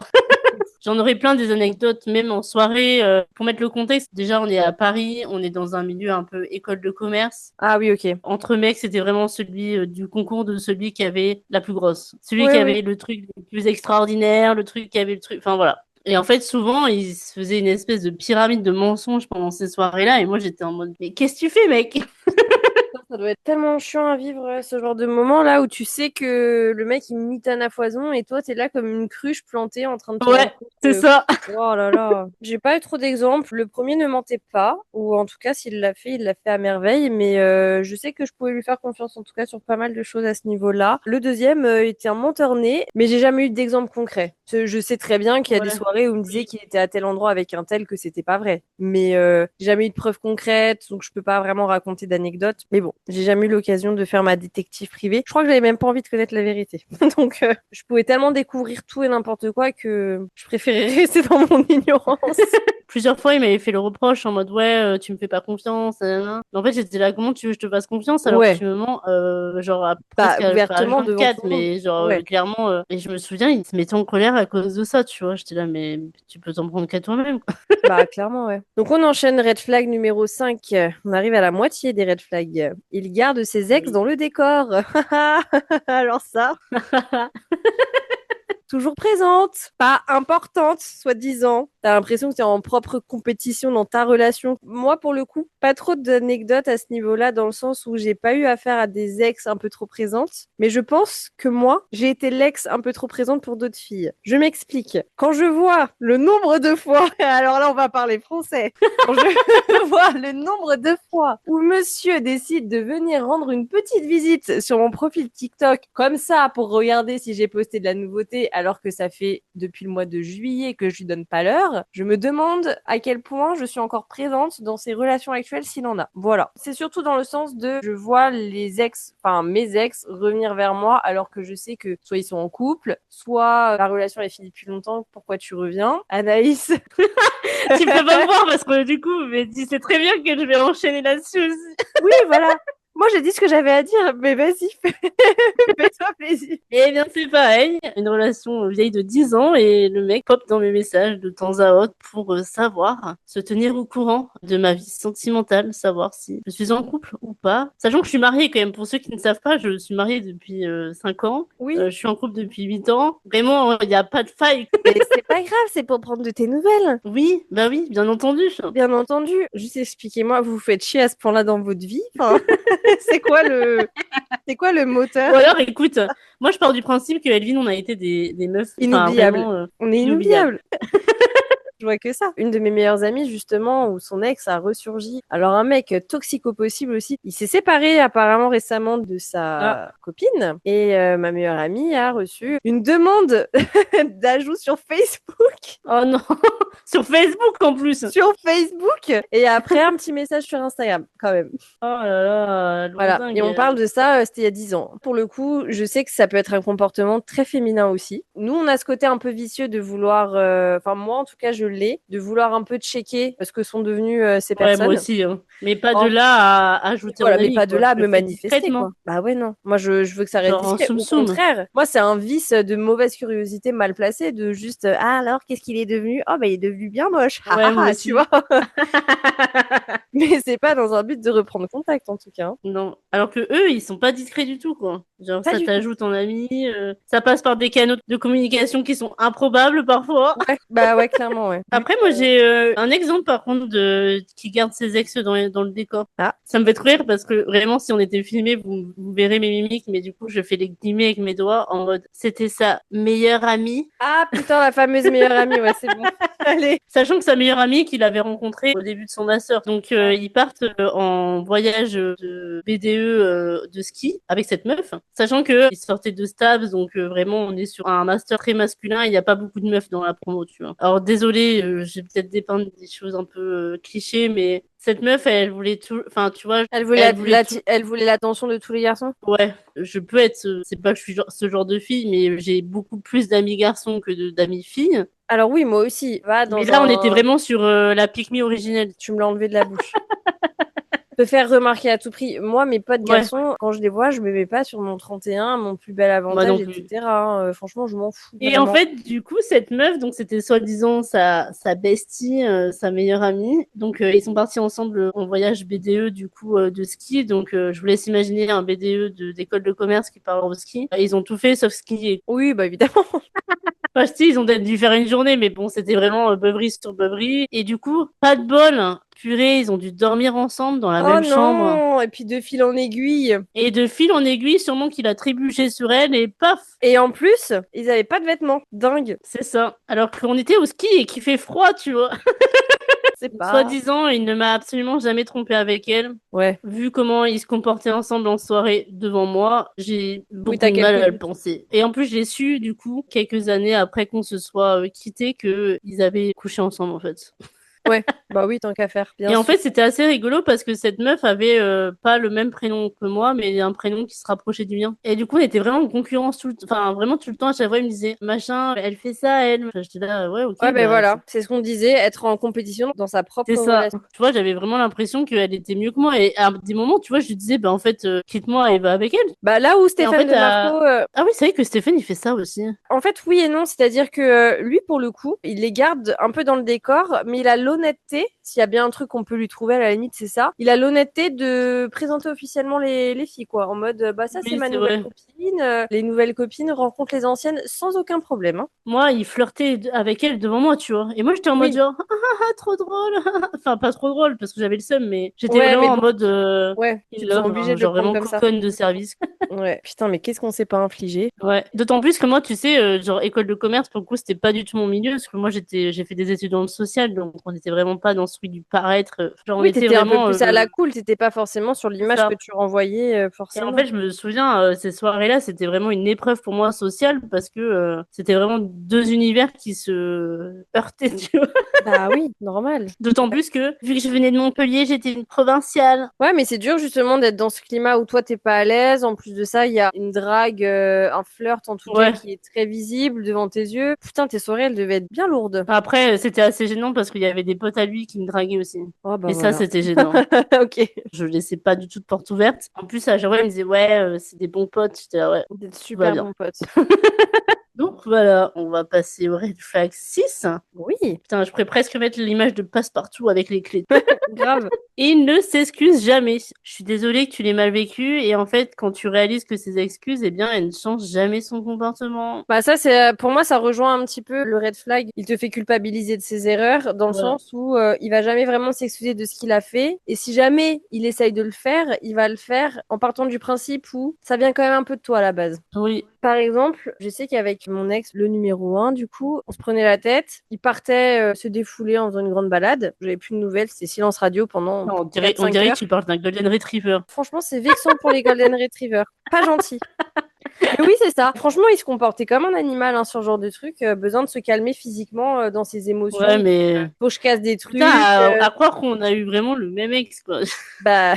J'en aurais plein des anecdotes, même en soirée. Pour mettre le contexte, déjà, on est à Paris, on est dans un milieu un peu école de commerce. Ah oui, ok. Entre mecs, c'était vraiment celui du concours de celui qui avait la plus grosse. Celui Oui, qui oui. avait le truc le plus extraordinaire, le truc qui avait le truc... Enfin, voilà. Et en fait, souvent, il se faisait une espèce de pyramide de mensonges pendant ces soirées-là. Et moi, j'étais en mode, mais qu'est-ce que tu fais, mec? Ça doit être tellement chiant à vivre ce genre de moment là où tu sais que le mec il mitane à foison et toi t'es là comme une cruche plantée en train de te rendre Ouais, compte c'est que ça. oh là là. J'ai pas eu trop d'exemples. Le premier ne mentait pas ou en tout cas s'il l'a fait, il l'a fait à merveille. Mais je sais que je pouvais lui faire confiance en tout cas sur pas mal de choses à ce niveau-là. Le deuxième était un menteur né, mais j'ai jamais eu d'exemple concret. Je sais très bien qu'il y a des Ouais. soirées où il me disait qu'il était à tel endroit avec un tel que c'était pas vrai. Mais j'ai jamais eu de preuves concrètes, donc je peux pas vraiment raconter d'anecdotes. Mais bon, j'ai jamais eu l'occasion de faire ma détective privée. Je crois que j'avais même pas envie de connaître la vérité. Donc je pouvais tellement découvrir tout et n'importe quoi que je préférais rester dans mon ignorance. Plusieurs fois, il m'avait fait le reproche en mode ouais, tu me fais pas confiance. Nanana. Mais en fait, j'étais là, comment tu veux que je te fasse confiance alors que Ouais, tu me mens, genre bah presque à ouvertement devant tout H24, le monde. mais genre Ouais. clairement. Et je me souviens, il se mettait en colère à cause de ça, tu vois. J'étais là, mais tu peux t'en prendre qu'à toi-même, quoi. Bah, clairement, ouais. Donc, on enchaîne red flag numéro 5. On arrive à la moitié des red flags. Il garde ses ex Oui. dans le décor. Alors ça, toujours présente, pas importante, soi-disant. T'as l'impression que t'es en propre compétition dans ta relation. Moi, pour le coup, pas trop d'anecdotes à ce niveau-là, dans le sens où j'ai pas eu affaire à des ex un peu trop présentes. Mais je pense que moi, j'ai été l'ex un peu trop présente pour d'autres filles. Je m'explique. Quand je vois le nombre de fois, alors là, on va parler français. Quand je vois le nombre de fois où monsieur décide de venir rendre une petite visite sur mon profil TikTok, comme ça, pour regarder si j'ai posté de la nouveauté, alors que ça fait depuis le mois de juillet que je lui donne pas l'heure, je me demande à quel point je suis encore présente dans ses relations actuelles s'il en a. Voilà. C'est surtout dans le sens de je vois les ex, enfin mes ex revenir vers moi alors que je sais que soit ils sont en couple, soit la relation est finie depuis longtemps, pourquoi tu reviens? Anaïs, Tu peux pas me voir parce que du coup, mais tu sais très bien que je vais enchaîner là-dessus aussi. oui, voilà. Moi, j'ai dit ce que j'avais à dire, mais vas-y, fais-toi plaisir. Eh bien, c'est pareil. Une relation vieille de 10 ans et le mec pop dans mes messages de temps à autre pour savoir, se tenir au courant de ma vie sentimentale, savoir si je suis en couple ou pas. Sachant que je suis mariée quand même. Pour ceux qui ne savent pas, je suis mariée depuis 5 ans. Oui, Je suis en couple depuis 8 ans. Vraiment, il n'y a pas de faille. mais c'est pas grave, c'est pour prendre de tes nouvelles. Oui, bah oui, bien entendu. Bien entendu. Juste expliquez-moi, vous vous faites chier à ce point-là dans votre vie. Enfin, c'est quoi c'est quoi le moteur Ou alors, écoute, moi je pars du principe que Elvin, on a été des meufs, enfin inoubliable? vraiment On est inoubliables. inoubliable. Je vois que ça. Une de mes meilleures amies, justement, où son ex a ressurgi. Alors, un mec toxique au possible aussi. Il s'est séparé apparemment récemment de Ah, sa copine. Et ma meilleure amie a reçu une demande d'ajout sur Facebook. oh non, sur Facebook en plus. Sur Facebook. Et après, un petit message sur Instagram, quand même. Oh là là, Voilà. Et on parle de ça, c'était il y a 10 ans. Pour le coup, je sais que ça peut être un comportement très féminin aussi. Nous, on a ce côté un peu vicieux de vouloir, enfin, moi, en tout cas, je l'ai, de vouloir un peu checker ce que sont devenues ces Ouais, moi personnes. aussi, hein. Mais pas de En- là à ajouter Voilà, en mais ami, pas de quoi. là à Je le me fais manifester, discrètement, quoi. Bah ouais, non. Moi, je veux que ça reste genre en discret. Au soum-soum. contraire, moi, c'est un vice de mauvaise curiosité mal placée, de juste, ah, alors, qu'est-ce qu'il est devenu? Oh, bah, il est devenu bien moche. Ah, Ouais, ah, moi ah, tu aussi. vois. Mais c'est pas dans un but de reprendre contact, en tout cas, hein. Non. Alors que eux, ils sont pas discrets du tout, quoi. Genre, Pas ça du tout. t'ajoute en ami, ça passe par des canaux de communication qui sont improbables parfois. Ouais, bah ouais, clairement, ouais. Après, moi, j'ai un exemple, par contre, de qui garde ses ex dans le décor. Ah. Ça me fait trop rire parce que vraiment, si on était filmé, vous verrez mes mimiques, mais du coup, je fais les guillemets avec mes doigts en mode, c'était sa meilleure amie. Ah putain, la fameuse meilleure amie, ouais, c'est bon. Allez. Sachant que sa meilleure amie qu'il avait rencontrée au début de son master. Donc, ils partent en voyage de BDE de ski avec cette meuf, sachant que ils sortaient de Stabs, donc vraiment on est sur un master très masculin, il n'y a pas beaucoup de meufs dans la promo, tu vois. Alors désolé, j'ai peut-être dépeint des choses un peu clichés, mais cette meuf, elle voulait tout, enfin tu vois, Elle voulait, elle voulait tout. elle voulait l'attention de tous les garçons. Ouais, je peux être, c'est pas que je suis ce genre de fille, mais j'ai beaucoup plus d'amis garçons que d'amis filles. Alors oui, moi aussi. Va Mais dans là, on était un... vraiment sur la pick me originelle. Tu me l'as enlevé de la bouche. Te faire remarquer à tout prix. Moi, mes potes Ouais, garçons, quand je les vois, je me mets pas sur mon 31, mon plus bel moi non avantage, plus. etc. hein. Franchement, je m'en fous Et en vraiment. fait, du coup, cette meuf, donc c'était soi-disant sa bestie, sa meilleure amie. Donc ils sont partis ensemble en voyage BDE du coup de ski. Donc je vous laisse imaginer un BDE d'école de commerce qui part au ski. Ils ont tout fait sauf skier. Oui, bah évidemment. Enfin, si, ils ont peut-être dû faire une journée, mais bon, c'était vraiment beuverie sur beuverie. Et du coup, pas de bol, hein. Purée, ils ont dû dormir ensemble dans la Oh même chambre. non! Et puis de fil en aiguille. Et de fil en aiguille, sûrement qu'il a trébuché sur elle et paf, Et en plus, ils avaient pas de vêtements. Dingue. c'est ça. Alors qu'on était au ski et qu'il fait froid, tu vois. C'est pas. Soi-disant, il ne m'a absolument jamais trompé avec elle. Ouais. Vu comment ils se comportaient ensemble en soirée devant moi, j'ai Oui, beaucoup t'as de mal quelques à le doutes. penser. Et en plus, j'ai su, du coup, quelques années après qu'on se soit quittés, que ils avaient couché ensemble, en fait. Ouais. Bah oui, tant qu'à faire, bien Et en sûr. fait, c'était assez rigolo parce que cette meuf avait pas le même prénom que moi, mais un prénom qui se rapprochait du mien. Et du coup, on était vraiment en concurrence enfin, vraiment tout le temps. À chaque fois, il me disait, machin, elle fait ça, elle. Enfin, j'étais là, ouais, ok, Ouais, ben bah, voilà. C'est ce qu'on disait, être en compétition dans sa c'est propre ça. relation. Tu vois, j'avais vraiment l'impression qu'elle était mieux que moi. Et à des moments, tu vois, je lui disais, bah, en fait, quitte-moi et va avec elle. Bah là où Et en Stéphane fait, de Marco, ah oui, c'est vrai que Stéphane, il fait ça aussi. en fait, oui et non, c'est-à-dire que lui, pour le coup, il les garde un peu dans le décor, mais il a l'honnêteté, s'il y a bien un truc qu'on peut lui trouver à la limite, c'est ça. Il a l'honnêteté de présenter officiellement les filles, quoi, en mode, bah ça c'est Oui, ma c'est nouvelle vrai. copine, les nouvelles copines rencontrent les anciennes sans aucun problème. Hein. Moi, il flirtait avec elle devant moi, tu vois. Et moi, j'étais en mode Oui, genre, trop drôle. Enfin, pas trop drôle parce que j'avais le seum, mais j'étais ouais, mais vraiment en bon, mode ouais, in tu te sens love, obligé hein, de le genre prendre vraiment comme ça. coconne de service. Ouais, putain, mais qu'est-ce qu'on s'est pas infligé? Ouais. D'autant plus que moi, tu sais, genre école de commerce, pour le coup, c'était pas du tout mon milieu, parce que moi, j'ai fait des études dans le social, donc on n'était vraiment pas dans celui du paraître. Genre, on Oui, était t'étais un peu vraiment, plus à la cool, t'étais pas forcément sur c'est l'image que ça. tu renvoyais Et en forcément. fait, je me souviens, ces soirées-là, c'était vraiment une épreuve pour moi sociale, parce que c'était vraiment deux univers qui se heurtaient, tu vois. Bah oui, normal. D'autant plus que, vu que je venais de Montpellier, j'étais une provinciale. Ouais, mais c'est dur justement d'être dans ce climat où toi t'es pas à l'aise. En plus de ça, il y a une drague, un flirt en tout cas Ouais. qui est très visible devant tes yeux. Putain, tes soirées, elles devaient être bien lourdes. Après, c'était assez gênant parce qu'il y avait des potes à lui qui me draguaient aussi. Oh bah Et ça, voilà. c'était gênant. Ok. Je laissais pas du tout de porte ouverte. En plus, à chaque fois, il me disait, ouais, c'est des bons potes. J'étais là, ouais, D'être tout va super bien. bon pote. Donc voilà, on va passer au red flag 6. Oui, Putain, je pourrais presque mettre l'image de passe-partout avec les clés. grave. Il ne s'excuse jamais. Je suis désolée que tu l'aies mal vécu. Et en fait, quand tu réalises que ses excuses, eh bien, elles ne changent jamais son comportement. Bah ça c'est pour moi ça rejoint un petit peu le red flag. Il te fait culpabiliser de ses erreurs dans le Ouais. sens où il va jamais vraiment s'excuser de ce qu'il a fait et si jamais il essaye de le faire, il va le faire en partant du principe où ça vient quand même un peu de toi à la base. Oui. Par exemple, je sais qu'avec mon ex, le numéro un, du coup, on se prenait la tête. Il partait se défouler en faisant une grande balade. J'avais plus de nouvelles, c'était silence radio pendant On 4-5 dirait que heures. tu parles d'un Golden Retriever. Franchement, c'est vexant pour les Golden Retrievers. Pas gentil. Mais oui, c'est ça. Franchement, il se comportait comme un animal hein, sur ce genre de truc. Besoin de se calmer physiquement dans ses Ouais, émotions. mais Faut que je casse des putain, trucs. à croire qu'on a eu vraiment le même ex, quoi. Bah,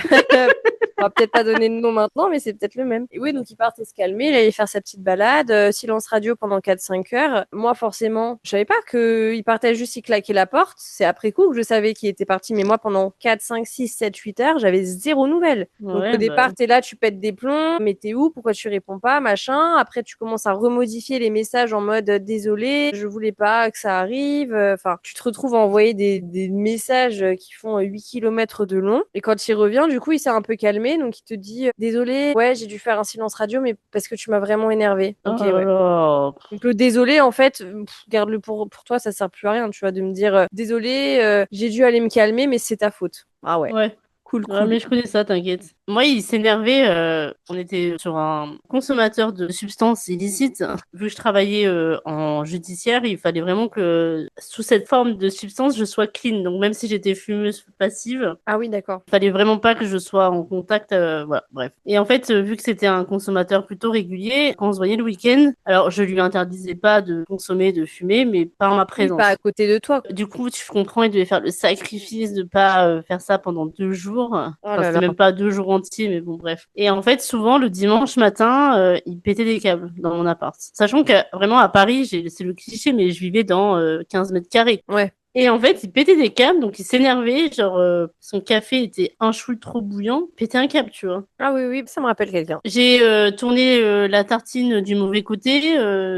on va peut-être pas donner de nom maintenant, mais c'est peut-être le même. Et oui, donc il partait se calmer, il allait faire sa petite balade, silence radio pendant 4-5 heures. Moi, forcément, je savais pas qu'il partait juste y claquer la porte. C'est après coup que je savais qu'il était parti, mais moi, pendant 4-5-6-7-8 heures, j'avais zéro nouvelle. Donc au Ouais, bah. départ, t'es là, tu pètes des plombs, mais t'es où? Pourquoi tu réponds pas? Machin. Après, tu commences à remodifier les messages en mode désolé, je voulais pas que ça arrive. Enfin, tu te retrouves à envoyer des messages qui font 8 kilomètres de long. Et quand il revient, du coup, il s'est un peu calmé. Donc il te dit désolé, ouais, j'ai dû faire un silence radio, mais parce que tu m'as vraiment énervé. Oh Ok, là ouais. là. Donc le désolé, en fait, garde-le pour toi, ça sert plus à rien, tu vois, de me dire désolé, j'ai dû aller me calmer, mais c'est ta faute. Ah ouais. Ouais. Cool, Ouais, cool. mais je connais ça, t'inquiète. Moi, il s'énervait. On était sur un consommateur de substances illicites. Vu que je travaillais en judiciaire, il fallait vraiment que, sous cette forme de substance, je sois clean. Donc, même si j'étais fumeuse passive, Ah oui, d'accord. il fallait vraiment pas que je sois en contact. Voilà, bref. Et en fait, vu que c'était un consommateur plutôt régulier, quand on se voyait le week-end, alors je lui interdisais pas de consommer, de fumer, mais par ma Oui, pas à présence. côté de toi. Du coup, tu comprends, il devait faire le sacrifice de pas faire ça pendant 2 jours. Oh Enfin, là c'était là. même pas 2 jours entiers, mais bon, bref. Et en fait, souvent, le dimanche matin, il pétait des câbles dans mon appart. Sachant que, vraiment, à Paris, c'est le cliché, mais je vivais dans 15 mètres carrés. Ouais. Et en fait, il pétait des câbles, donc il s'énervait, genre, son café était un chouï trop bouillant, il pétait un câble, tu vois. Ah oui, oui, ça me rappelle quelqu'un. J'ai tourné la tartine du mauvais côté,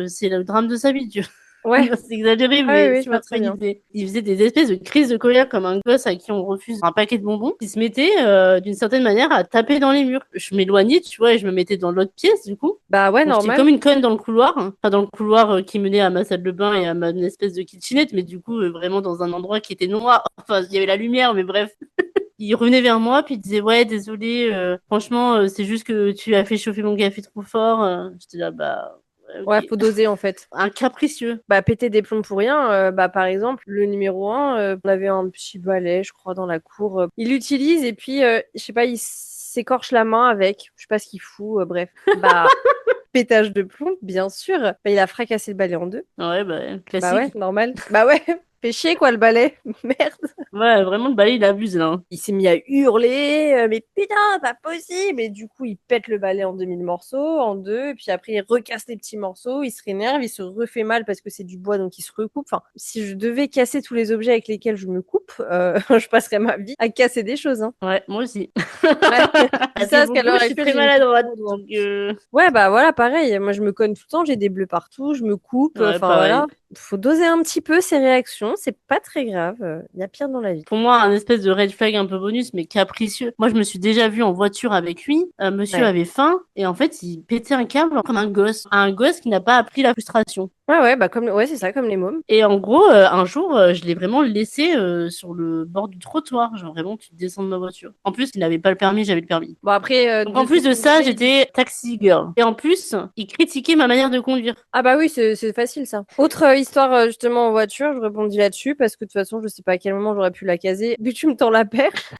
c'est le drame de sa vie, tu vois. Ouais. C'est exagéré, Ah oui, mais oui, je c'est vois pas ce très qu'il bien. faisait. Il faisait des espèces de crises de colère comme un gosse à qui on refuse un paquet de bonbons. Il se mettait, d'une certaine manière, à taper dans les murs. Je m'éloignais, tu vois, et je me mettais dans l'autre pièce, du coup. Bah ouais, Donc j'étais normal. comme une conne dans le couloir, hein. Enfin, dans le couloir qui menait à ma salle de bain et à ma une espèce de kitchenette, mais du coup, vraiment dans un endroit qui était noir. Enfin, il y avait la lumière, mais bref. Il revenait vers moi, puis il disait, ouais, désolé, franchement, c'est juste que tu as fait chauffer mon café trop fort. J'étais là, bah, ouais, Ouais, ok. faut doser en fait. Un capricieux. Bah, péter des plombs pour rien, bah, par exemple, le numéro un, on avait un petit balai, je crois, dans la cour. Il l'utilise et puis, je sais pas, il s'écorche la main avec. Je sais pas ce qu'il fout, bref. Bah, pétage de plomb, bien sûr. Bah, il a fracassé le balai en deux. Ouais, bah, Bah ouais, classique. normal. Bah ouais, fait chier quoi le balai. Merde. Ouais, vraiment, le balai, il abuse, là, hein. Il s'est mis à hurler, mais putain, pas possible. Et du coup, il pète le balai en 2000 morceaux, en deux. Et puis après, il recasse les petits morceaux, il se rénerve, il se refait mal parce que c'est du bois, donc il se recoupe. Enfin, si je devais casser tous les objets avec lesquels je me coupe, je passerais ma vie à casser des choses. Hein. Ouais, moi aussi. Ouais. Je dis À ça tes parce qu'à bobos, l'heure je suis actuelle, très j'ai une coupe maladroite, au doigt en donc, plus. Ouais, bah voilà, pareil. Moi, je me cogne tout le temps, j'ai des bleus partout, je me coupe. ouais, Enfin, voilà. pareil. Faut doser un petit peu ses réactions, c'est pas très grave. Il y a pire dans la vie. Pour moi, un espèce de red flag un peu bonus, mais capricieux. Moi, je me suis déjà vue en voiture avec lui. Monsieur Ouais. avait faim, et en fait, il pétait un câble comme un gosse. Un gosse qui n'a pas appris la frustration. Ouais, ouais, bah comme, ouais, c'est ça, comme les mômes. Et en gros, un jour, je l'ai vraiment laissé sur le bord du trottoir. Genre, vraiment, tu descends de ma voiture. En plus, il n'avait pas le permis, j'avais le permis. Bon, après, Donc, de en ce que plus de tu me ça, disais, j'étais taxi girl. Et en plus, il critiquait ma manière de conduire. ah bah oui, c'est facile ça. Autre histoire justement en voiture, je rebondis là-dessus parce que de toute façon, je sais pas à quel moment j'aurais pu la caser. Vu que tu me tends la perche,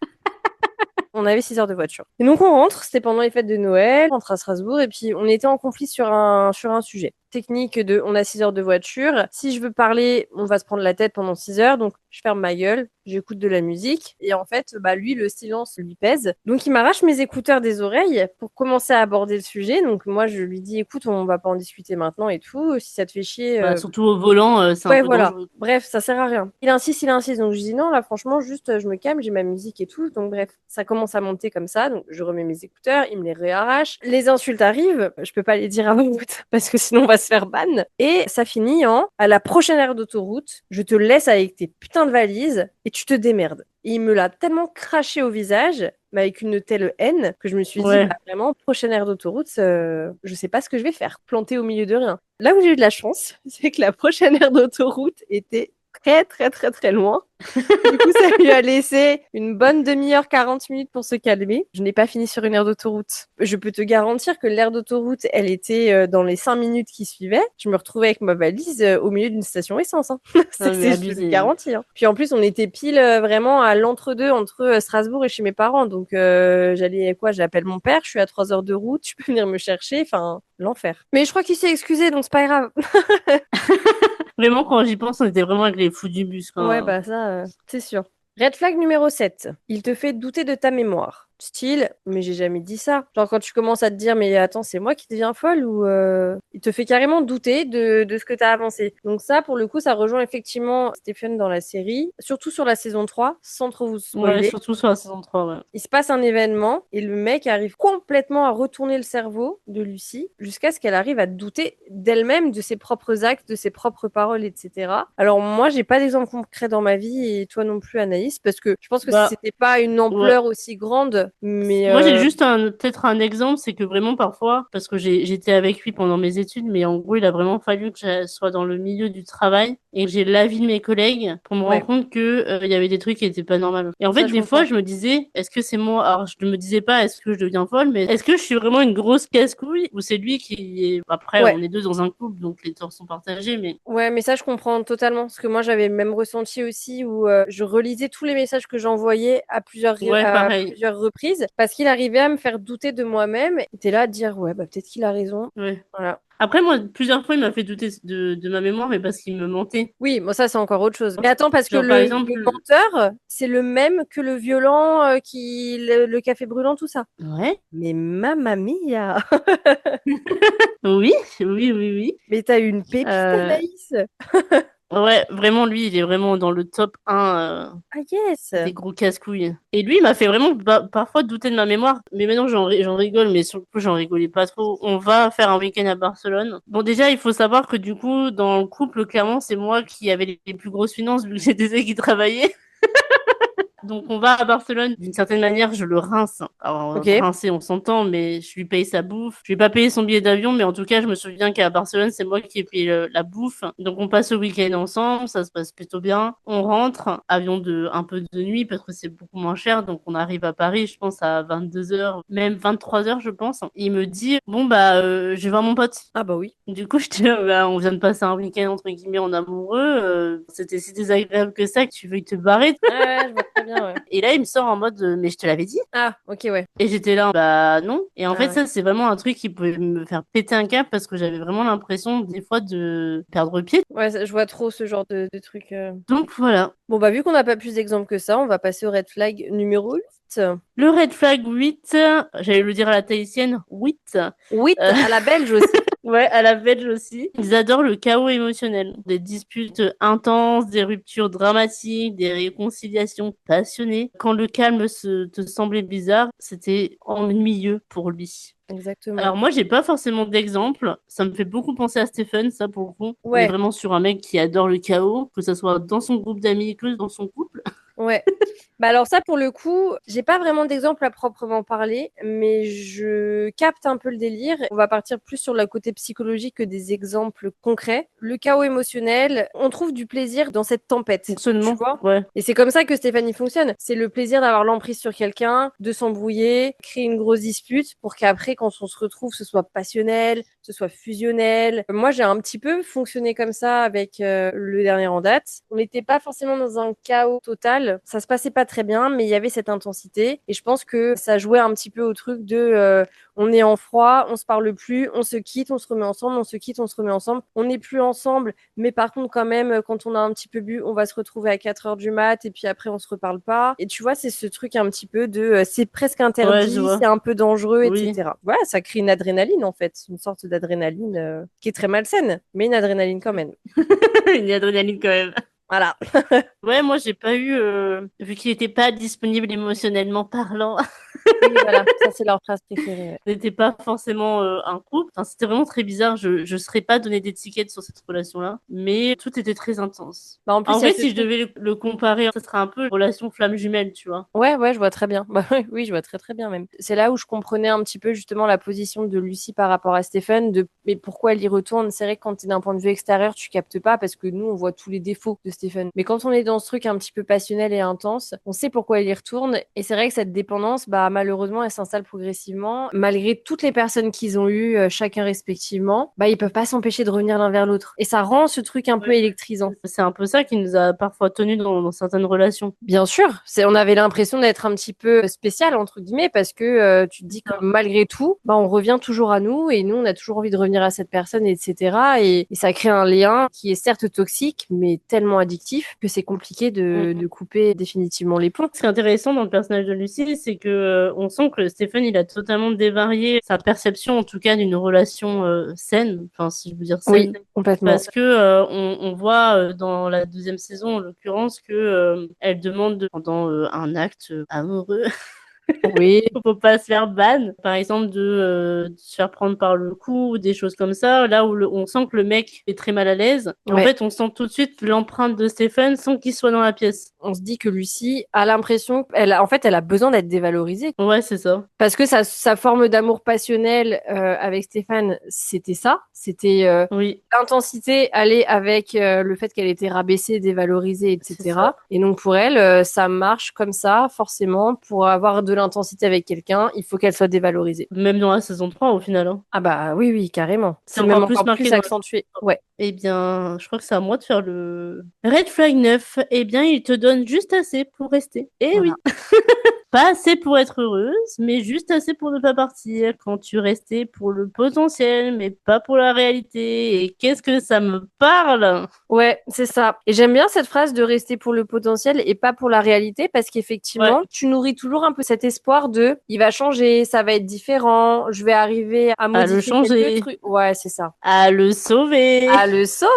on avait 6 heures de voiture. Et donc on rentre, c'était pendant les fêtes de Noël, on rentre à Strasbourg et puis on était en conflit sur un sujet. Technique de on a 6 heures de voiture. Si je veux parler, on va se prendre la tête pendant 6 heures. Donc je ferme ma gueule, j'écoute de la musique. Et en fait, bah lui, le silence lui pèse. Donc il m'arrache mes écouteurs des oreilles pour commencer à aborder le sujet. Donc moi, je lui dis, écoute, on va pas en discuter maintenant et tout. Si ça te fait chier, Bah, surtout au volant, c'est un ouais, peu voilà. dangereux. Bref, ça sert à rien. Il insiste, il insiste. Donc je dis non, là, franchement, juste, je me calme, j'ai ma musique et tout. Donc bref, ça commence à monter comme ça. Donc je remets mes écouteurs, il me les réarrache. Les insultes arrivent. Je peux pas les dire à voix haute parce que sinon on va se faire ban. Et ça finit en, à la prochaine aire d'autoroute, je te laisse avec tes putains de valises et tu te démerdes. Et il me l'a tellement craché au visage, mais avec une telle haine, que je me suis dit, Ouais. bah, vraiment, prochaine aire d'autoroute, je sais pas ce que je vais faire, planter au milieu de rien. Là où j'ai eu de la chance, c'est que la prochaine aire d'autoroute était très très très très loin. Du coup, ça lui a laissé une bonne demi-heure, 40 minutes pour se calmer. Je n'ai pas fini sur une aire d'autoroute. Je peux te garantir que l'aire d'autoroute, elle était dans les 5 minutes qui suivaient. Je me retrouvais avec ma valise au milieu d'une station essence. Hein. Non, mais Je te le abusé. garantis. Hein. Puis en plus, on était pile vraiment à l'entre-deux entre Strasbourg et chez mes parents. Donc j'allais quoi? J'appelle mon père, je suis à 3 heures de route, tu peux venir me chercher. Enfin, l'enfer. Mais je crois qu'il s'est excusé, donc c'est pas grave. Vraiment, quand j'y pense, on était vraiment avec les fous du bus, Ouais, quoi. bah ça, c'est sûr. Red flag numéro 7. Il te fait douter de ta mémoire. Style, mais j'ai jamais dit ça. Genre quand tu commences à te dire, mais attends, c'est moi qui deviens folle ou il te fait carrément douter de ce que tu as avancé. Donc ça, pour le coup, ça rejoint effectivement Stephen dans la série, surtout sur la saison 3, sans trop vous Ouais, spoiler. surtout sur la saison 3, ouais. Il se passe un événement et le mec arrive complètement à retourner le cerveau de Lucie jusqu'à ce qu'elle arrive à douter d'elle-même, de ses propres actes, de ses propres paroles, etc. Alors moi, j'ai pas d'exemple concret dans ma vie et toi non plus, Anaïs, parce que je pense que si Bah, c'était pas une ouais. ampleur aussi grande, mais Moi, j'ai juste peut-être un exemple, c'est que vraiment parfois, parce que j'étais avec lui pendant mes études, mais en gros, il a vraiment fallu que je sois dans le milieu du travail et que j'ai l'avis de mes collègues pour me ouais, rendre compte que il y avait des trucs qui étaient pas normaux. Et en fait, ça je des fois, comprends. je me disais, est-ce que c'est moi? Alors, je ne me disais pas, est-ce que je deviens folle, mais est-ce que je suis vraiment une grosse casse-couille ou c'est lui qui est... Après, Ouais. on est deux dans un couple, donc les torts sont partagés, mais Ouais, mais ça, je comprends totalement. Parce que moi, j'avais le même ressenti aussi où je relisais tous les messages que j'envoyais ouais, à pareil. plusieurs reprises parce qu'il arrivait à me faire douter de moi-même. Il était là à dire, ouais, bah, peut-être qu'il a raison. Ouais. Voilà. Après, moi, plusieurs fois, il m'a fait douter de ma mémoire, mais parce qu'il me mentait. Oui, bon, ça, c'est encore autre chose. Mais attends, parce que Genre, par le exemple, menteur, c'est le même que le violent, le café brûlant, tout ça. ouais. Mais mamma mia! Oui, oui, oui, oui. Mais t'as une pépite, Euh, Anaïs! ouais, vraiment, lui, il est vraiment dans le top 1 Ah yes! des gros casse-couilles. Et lui, il m'a fait vraiment parfois douter de ma mémoire. Mais maintenant, j'en rigole, mais sur le coup, j'en rigolais pas trop. On va faire un week-end à Barcelone. Bon, déjà, il faut savoir que du coup, dans le couple, clairement, c'est moi qui avais les plus grosses finances, vu que c'était celle qui travaillait. Donc on va à Barcelone, d'une certaine manière, je le rince. Alors Ok. rincer, on s'entend, mais je lui paye sa bouffe. Je lui ai pas payé son billet d'avion, mais en tout cas, je me souviens qu'à Barcelone, c'est moi qui ai payé la bouffe. Donc on passe le week-end ensemble, ça se passe plutôt bien. On rentre, avion de un peu de nuit parce que c'est beaucoup moins cher, donc on arrive à Paris, je pense à 22 h, même 23 h, je pense. Il me dit bon bah je vais voir mon pote. Ah bah oui. Du coup, je dis, bah, on vient de passer un week-end entre guillemets en amoureux. C'était si désagréable que ça que tu veuilles te barrer. Ouais, ouais, je vois très bien, ouais. Et là, il me sort en mode, mais je te l'avais dit. Ah, ok, ouais. Et j'étais là, bah non. Et en Ah fait, ouais. ça, c'est vraiment un truc qui pouvait me faire péter un câble parce que j'avais vraiment l'impression, des fois, de perdre pied. Ouais, je vois trop ce genre de truc. Donc voilà. Bon, bah, vu qu'on n'a pas plus d'exemples que ça, on va passer au red flag numéro 8. Le red flag 8, j'allais le dire à la tahitienne, 8. 8 Euh, à la belge aussi. ouais, à la belge aussi. Ils adorent le chaos émotionnel. Des disputes intenses, des ruptures dramatiques, des réconciliations passionnées. Quand le calme te semblait bizarre, c'était ennuyeux pour lui. Exactement. Alors moi, j'ai pas forcément d'exemple. Ça me fait beaucoup penser à Stephen, ça pour le coup. On est Ouais, vraiment sur un mec qui adore le chaos, que ce soit dans son groupe d'amis que dans son couple. ouais. Bah alors ça, pour le coup, j'ai pas vraiment d'exemple à proprement parler, mais je capte un peu le délire. On va partir plus sur le côté psychologique que des exemples concrets. Le chaos émotionnel, on trouve du plaisir dans cette tempête, tu Seulement, vois? ouais. Et c'est comme ça que Stéphanie fonctionne. C'est le plaisir d'avoir l'emprise sur quelqu'un, de s'embrouiller, créer une grosse dispute pour qu'après, quand on se retrouve, ce soit passionnel, ce soit fusionnel. Moi, j'ai un petit peu fonctionné comme ça avec le dernier en date. On n'était pas forcément dans un chaos total. Ça se passait pas très bien, mais il y avait cette intensité. Et je pense que ça jouait un petit peu au truc de on est en froid, on se parle plus, on se quitte, on se remet ensemble, on se quitte, on se remet ensemble. On n'est plus ensemble, mais par contre, quand même, quand on a un petit peu bu, on va se retrouver à 4 heures du mat et puis après, on se reparle pas. Et tu vois, c'est ce truc un petit peu de c'est presque Ouais, je interdit, c'est vois. un peu dangereux, Oui. etc. Voilà, ça crée une adrénaline en fait, une sorte d'adrénaline qui est très malsaine, mais une adrénaline quand même. Une adrénaline quand même. Voilà. Ouais, moi, j'ai pas eu, vu qu'il était pas disponible émotionnellement parlant, Oui, voilà, ça c'est leur phrase préférée. Ouais. n'était pas forcément un couple. Enfin, c'était vraiment très bizarre. Je serais pas donné d'étiquette sur cette relation-là, mais tout était très intense. Bah, en plus, En il y a vrai, ce si je truc. devais le comparer, ce serait un peu une relation flamme jumelle, tu vois. Ouais, ouais, je vois très bien. Bah, oui, oui, je vois très très bien même. C'est là où je comprenais un petit peu justement la position de Lucie par rapport à Stéphane, de mais pourquoi elle y retourne. C'est vrai que quand tu es d'un point de vue extérieur, tu captes pas parce que nous, on voit tous les défauts de Stéphane. Mais quand on est dans ce truc un petit peu passionnel et intense, on sait pourquoi elle y retourne. Et c'est vrai que cette dépendance, bah, malheureusement, elle s'installe progressivement. Malgré toutes les personnes qu'ils ont eues, chacun respectivement, bah, ils peuvent pas s'empêcher de revenir l'un vers l'autre. Et ça rend ce truc un peu Ouais. électrisant. C'est un peu ça qui nous a parfois tenus dans certaines relations. Bien sûr, on avait l'impression d'être un petit peu spécial entre guillemets parce que tu te dis que malgré tout, bah on revient toujours à nous et nous on a toujours envie de revenir à cette personne, etc. Et ça crée un lien qui est certes toxique mais tellement addictif que c'est compliqué de couper définitivement les ponts. Ce qui est intéressant dans le personnage de Lucie, c'est que on sent que Stephen, il a totalement dévarié sa perception, en tout cas, d'une relation saine, enfin, si je veux dire Oui, saine, complètement. parce que on voit dans la deuxième saison, en l'occurrence, que elle demande pendant un acte amoureux Oui. Faut pas se faire ban, par exemple, de se faire prendre par le cou ou des choses comme ça, là où on sent que le mec est très mal à l'aise. En Ouais. fait, on sent tout de suite l'empreinte de Stephen sans qu'il soit dans la pièce. On se dit que Lucie a l'impression qu'elle a besoin d'être dévalorisée. Ouais, c'est ça. Parce que sa forme d'amour passionnel avec Stéphane, c'était ça. C'était Oui, l'intensité allait avec le fait qu'elle était rabaissée, dévalorisée, c'est etc. ça. Et donc pour elle, ça marche comme ça, forcément. Pour avoir de l'intensité avec quelqu'un, il faut qu'elle soit dévalorisée. Même dans la saison 3, au final, hein. Ah bah oui, oui, carrément. C'est C'est même encore plus encore marqué plus dans la accentué. saison 3. Ouais. Eh bien, je crois que c'est à moi de faire le Red Flag 9. Eh bien, il te donne juste assez pour rester. Eh Voilà. oui. Pas assez pour être heureuse, mais juste assez pour ne pas partir quand tu restais pour le potentiel, mais pas pour la réalité. Et qu'est-ce que ça me parle? Ouais, c'est ça. Et j'aime bien cette phrase de rester pour le potentiel et pas pour la réalité parce Ouais, qu'effectivement, tu nourris toujours un peu cet espoir de il va changer, ça va être différent, je vais arriver à à le modifier quelques changer, trucs. Ouais, c'est ça. à le sauver. À le sauver!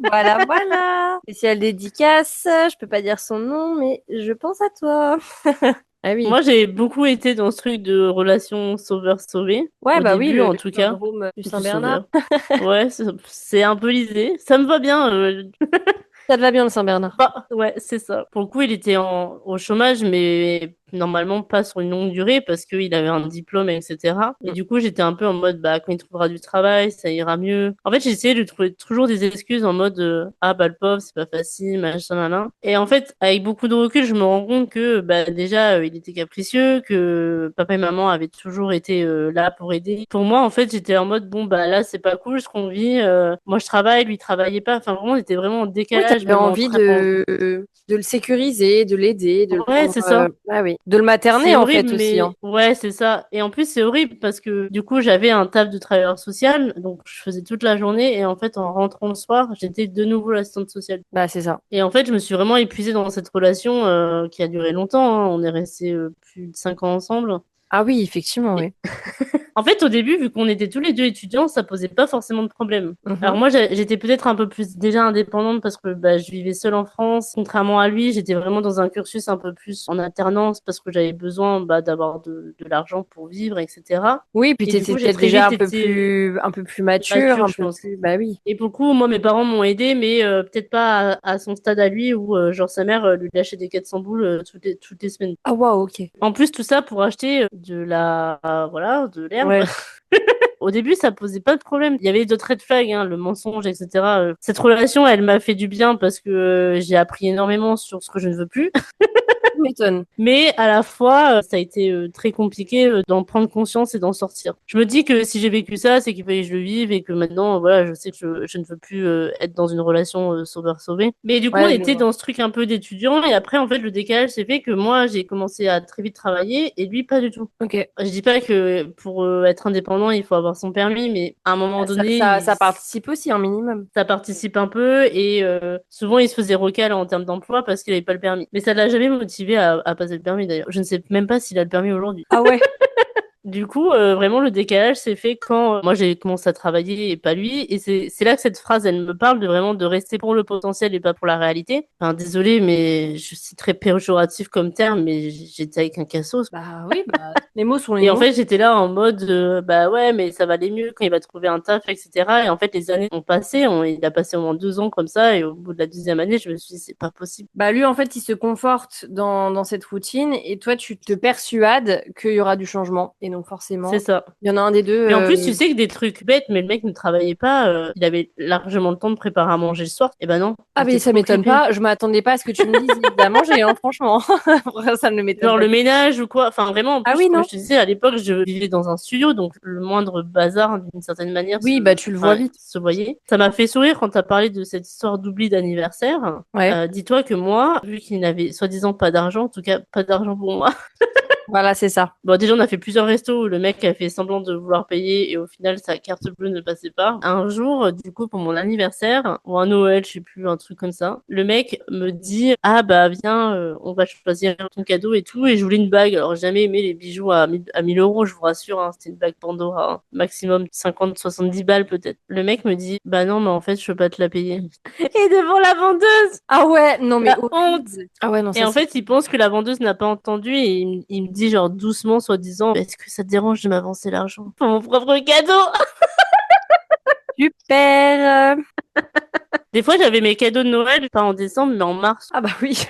Voilà, voilà. Spéciale dédicace, je peux pas dire son nom, mais je pense à toi. Ah oui. Moi, j'ai beaucoup été dans ce truc de relation sauveur-sauvé, Ouais, au bah oui, début en le tout cas, syndrome du du Saint-Bernard. sauveur. Ouais, c'est un peu l'idée. Ça me va bien. Ça te va bien, le Saint-Bernard? Bah, ouais, c'est ça. Pour le coup, il était au chômage, mais normalement pas sur une longue durée parce qu'il avait un diplôme, etc. Et Mm. du coup, j'étais un peu en mode, bah, quand il trouvera du travail, ça ira mieux. En fait, j'essayais de trouver toujours des excuses en mode, ah, bah, le pauvre, c'est pas facile, machin, nan, nan. Et en fait, avec beaucoup de recul, je me rends compte que, bah, déjà, il était capricieux, que papa et maman avaient toujours été là pour aider. Pour moi, en fait, j'étais en mode, bon, bah, là, c'est pas cool ce qu'on vit. Moi, je travaille, lui, il travaillait pas. Enfin, vraiment, on était vraiment en Oui, décalage, t'avais même envie de le sécuriser, de l'aider, de le Ouais, prendre. c'est ça. Ah oui, de le materner C'est en horrible, fait aussi, hein. mais ouais, c'est ça. Et en plus, c'est horrible parce que du coup, j'avais un taf de travailleur social, donc je faisais toute la journée et en fait, en rentrant le soir, j'étais de nouveau l'assistante sociale. Bah c'est ça. Et en fait, je me suis vraiment épuisée dans cette relation qui a duré longtemps, hein. On est restés plus de 5 ans ensemble. Ah oui, effectivement, oui. En fait, au début, vu qu'on était tous les deux étudiants, ça posait pas forcément de problème. Alors Mhm. moi, j'étais peut-être un peu plus déjà indépendante parce que bah, je vivais seule en France. Contrairement à lui, j'étais vraiment dans un cursus un peu plus en alternance parce que j'avais besoin bah, d'avoir de l'argent pour vivre, etc. Oui, puis Et du t'étais coup, j'ai peut-être très déjà vite été un peu plus mature, mature, un je peu pense. plus. Bah oui. Et pour le coup, moi, mes parents m'ont aidé, mais peut-être pas à son stade à lui où genre sa mère lui lâchait des 400 boules toutes les semaines. Ah waouh, ok. En plus, tout ça pour acheter voilà, de l'herbe. Ouais. Au début, ça posait pas de problème. Il y avait d'autres red flags, hein, le mensonge, etc. Cette relation, elle m'a fait du bien parce que j'ai appris énormément sur ce que je ne veux plus. Tu m'étonnes. Mais à la fois, ça a été très compliqué d'en prendre conscience et d'en sortir. Je me dis que si j'ai vécu ça, c'est qu'il fallait que je le vive et que maintenant, voilà, je sais que je ne veux plus être dans une relation sauveur-sauvé. Mais du coup, on Ouais, je était vois. dans ce truc un peu d'étudiant et après, en fait, le décalage s'est fait que moi, j'ai commencé à très vite travailler et lui, pas du tout. Ok. Je dis pas que pour être indépendant, il faut avoir son permis, mais à un moment Bah, donné, ça participe aussi un minimum. ça participe un peu et souvent il se faisait recal en termes d'emploi parce qu'il avait pas le permis. Mais ça l'a jamais motivé à passer le permis d'ailleurs. Je ne sais même pas s'il a le permis aujourd'hui. Ah ouais. Du coup, vraiment, le décalage s'est fait quand moi j'ai commencé à travailler et pas lui. Et c'est là que cette phrase, elle me parle de vraiment de rester pour le potentiel et pas pour la réalité. Enfin, désolé, mais c'est très péjoratif comme terme, mais j'étais avec un cassos. Bah oui, bah les mots sont les Et en mots. fait, j'étais là en mode, bah ouais, mais ça va aller mieux quand il va trouver un taf, etc. Et en fait, les années ont passé. Il a passé au moins 2 ans comme ça. Et au bout de la deuxième année, je me suis dit, c'est pas possible. Bah lui, en fait, il se conforte dans cette routine et toi, tu te persuades qu'il y aura du changement. Et donc, C'est forcément, ça. il y en a un des deux. Mais en plus, tu sais que des trucs bêtes, mais le mec ne travaillait pas. Il avait largement le temps de préparer à manger le soir. Et ben non, il Ah, était mais ça trop m'étonne occupé. pas. Je m'attendais pas à ce que tu me dises il a mangé, hein, franchement. Ça ne m'étonne Genre pas le du tout. ménage ou quoi. Enfin, vraiment, en Ah plus, oui, comme non? je te disais, à l'époque, je vivais dans un studio, donc le moindre bazar, d'une certaine manière, Oui, bah tu le vois enfin, vite. se voyait. Ça m'a fait sourire quand tu as parlé de cette histoire d'oubli d'anniversaire. Ouais. Dis-toi que moi, vu qu'il n'avait soi-disant pas d'argent, en tout cas pas d'argent pour moi. Voilà, c'est ça. Bon, déjà, on a fait plusieurs restos où le mec a fait semblant de vouloir payer et au final, sa carte bleue ne passait pas. Un jour, du coup, pour mon anniversaire, ou un Noël, je sais plus, un truc comme ça, le mec me dit, ah bah viens, on va choisir ton cadeau et tout. Et je voulais une bague. Alors, j'ai jamais aimé les bijoux à 1000 euros, je vous rassure, hein, c'était une bague Pandora, hein. Maximum 50, 70 balles peut-être. Le mec me dit, bah non, mais en fait, je peux pas te la payer. Et devant la vendeuse, Ah ouais, non, mais la honte! horrible. Ah ouais, non, Et ça en c'est. fait, il pense que la vendeuse n'a pas entendu et il me dit genre doucement, soi-disant, est-ce que ça te dérange de m'avancer l'argent pour mon propre cadeau? Super. Des fois, j'avais mes cadeaux de Noël, pas en décembre, mais en mars. Ah bah oui.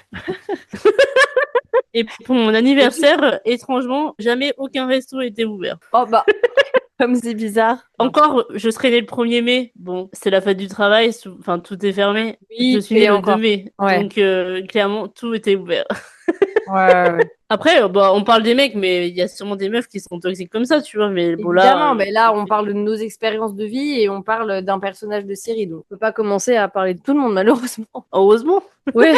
Et pour mon anniversaire, étrangement, jamais aucun resto était ouvert. Oh bah, comme c'est bizarre. Encore, je serais née le 1er mai. Bon, c'est la fête du travail, enfin, tout est fermé. Oui, Je suis née et le encore. 2 mai. Ouais. Donc, clairement, tout était ouvert. Ouais. Après, bah, on parle des mecs, mais il y a sûrement des meufs qui sont toxiques comme ça, tu vois. Mais bon, Évidemment, là. mais là, on parle de nos expériences de vie et on parle d'un personnage de série. Donc, on peut pas commencer à parler de tout le monde, malheureusement. Heureusement. Ouais,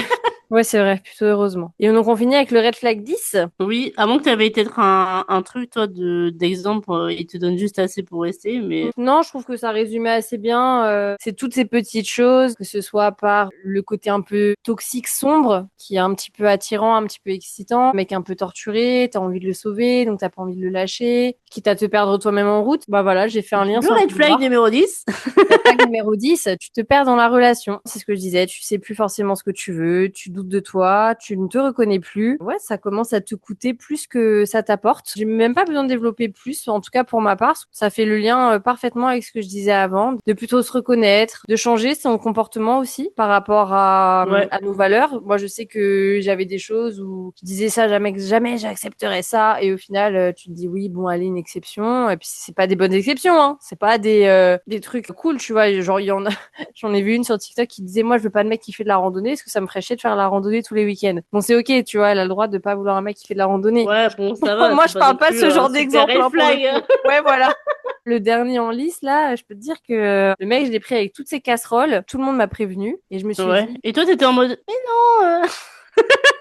ouais, c'est vrai, plutôt heureusement. Et donc, on finit avec le red flag 10. Oui, à moins que tu avais peut-être un truc, toi, d'exemple, il te donne juste assez pour rester, mais. Non, je trouve que ça résumait assez bien. C'est toutes ces petites choses, que ce soit par le côté un peu toxique, sombre, qui est un petit peu attirant, un petit peu excitant, mec un peu torturé, t'as envie de le sauver, donc t'as pas envie de le lâcher, quitte à te perdre toi-même en route. Bah voilà, j'ai fait un lien Le sans le red flag vouloir. numéro 10. Red flag numéro 10, tu te perds dans la relation. C'est ce que je disais, tu sais plus forcément ce que tu veux, tu doutes de toi, tu ne te reconnais plus. Ouais, ça commence à te coûter plus que ça t'apporte. J'ai même pas besoin de développer plus, en tout cas pour ma part. Ça fait le lien parfaitement avec ce que je disais avant, de plutôt se reconnaître, de changer son comportement aussi par rapport Ouais. à nos valeurs. Moi, je sais que j'avais des choses où je disais ça, jamais j'accepterais ça. Et au final, tu te dis oui, bon, allez, une exception. Et puis, c'est pas des bonnes exceptions, hein. C'est pas des trucs cool, tu vois. Genre, il y en a, j'en ai vu une sur TikTok qui disait, moi, je veux pas de mec qui fait de la randonnée parce que ça me ferait chier de faire la randonnée tous les week-ends. Bon, c'est ok, tu vois, elle a le droit de pas vouloir un mec qui fait de la randonnée. Ouais, bon, ça va. Moi, c'est je pas parle non pas de plus ce genre un super d'exemple, red hein, pour le flag. coup. Ouais, voilà. Le dernier en lice, là, je peux te dire que le mec, je l'ai pris avec toutes ses casseroles. Tout le monde m'a prévenu. Et je me suis Ouais. dit, Et toi, t'étais en mode, mais non.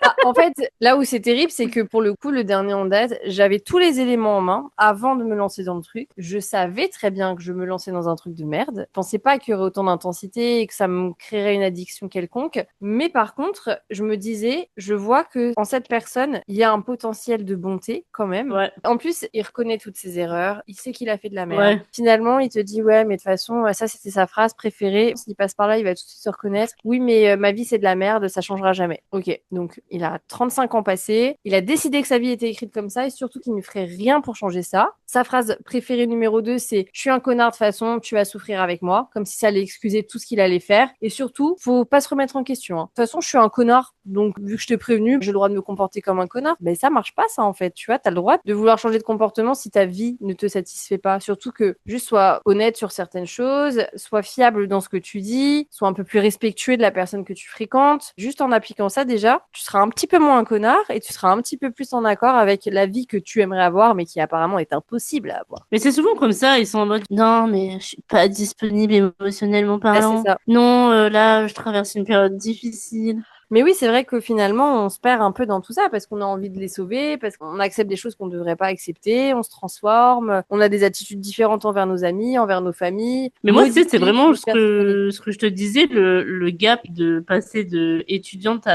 ah, en fait, là où c'est terrible, c'est que pour le coup, le dernier en date, j'avais tous les éléments en main avant de me lancer dans le truc. Je savais très bien que je me lançais dans un truc de merde. Je pensais pas qu'il y aurait autant d'intensité et que ça me créerait une addiction quelconque. Mais par contre, je me disais, je vois que en cette personne, il y a un potentiel de bonté quand même. Ouais. En plus, il reconnaît toutes ses erreurs. Il sait qu'il a fait de la merde. Ouais. Finalement, il te dit, ouais, mais de toute façon, ça, c'était sa phrase préférée. S'il passe par là, il va tout de suite se reconnaître. Oui, mais ma vie, c'est de la merde, ça changera jamais. Ok. Donc, il a 35 ans passés. Il a décidé que sa vie était écrite comme ça et surtout qu'il ne ferait rien pour changer ça. Sa phrase préférée numéro 2, c'est je suis un connard de toute façon, tu vas souffrir avec moi. Comme si ça allait excuser tout ce qu'il allait faire. Et surtout, faut pas se remettre en question, hein. De toute façon, je suis un connard. Donc, vu que je t'ai prévenu, j'ai le droit de me comporter comme un connard. Ben, ça marche pas, ça, en fait. Tu vois, t'as le droit de vouloir changer de comportement si ta vie ne te satisfait pas. Surtout que juste sois honnête sur certaines choses, sois fiable dans ce que tu dis, sois un peu plus respectueux de la personne que tu fréquentes. Juste en appliquant ça, déjà, tu seras un petit peu moins un connard et tu seras un petit peu plus en accord avec la vie que tu aimerais avoir, mais qui apparemment est impossible à avoir. Mais c'est souvent comme ça, ils sont en mode, non, mais je suis pas disponible émotionnellement Ah, c'est parlant. ça. Non, là, je traverse une période difficile. Mais oui, c'est vrai que finalement, on se perd un peu dans tout ça parce qu'on a envie de les sauver, parce qu'on accepte des choses qu'on ne devrait pas accepter, on se transforme, on a des attitudes différentes envers nos amis, envers nos familles. Mais moi, tu sais, c'est Modifier vraiment notre personnalité. ce que je te disais, le gap de passer de étudiante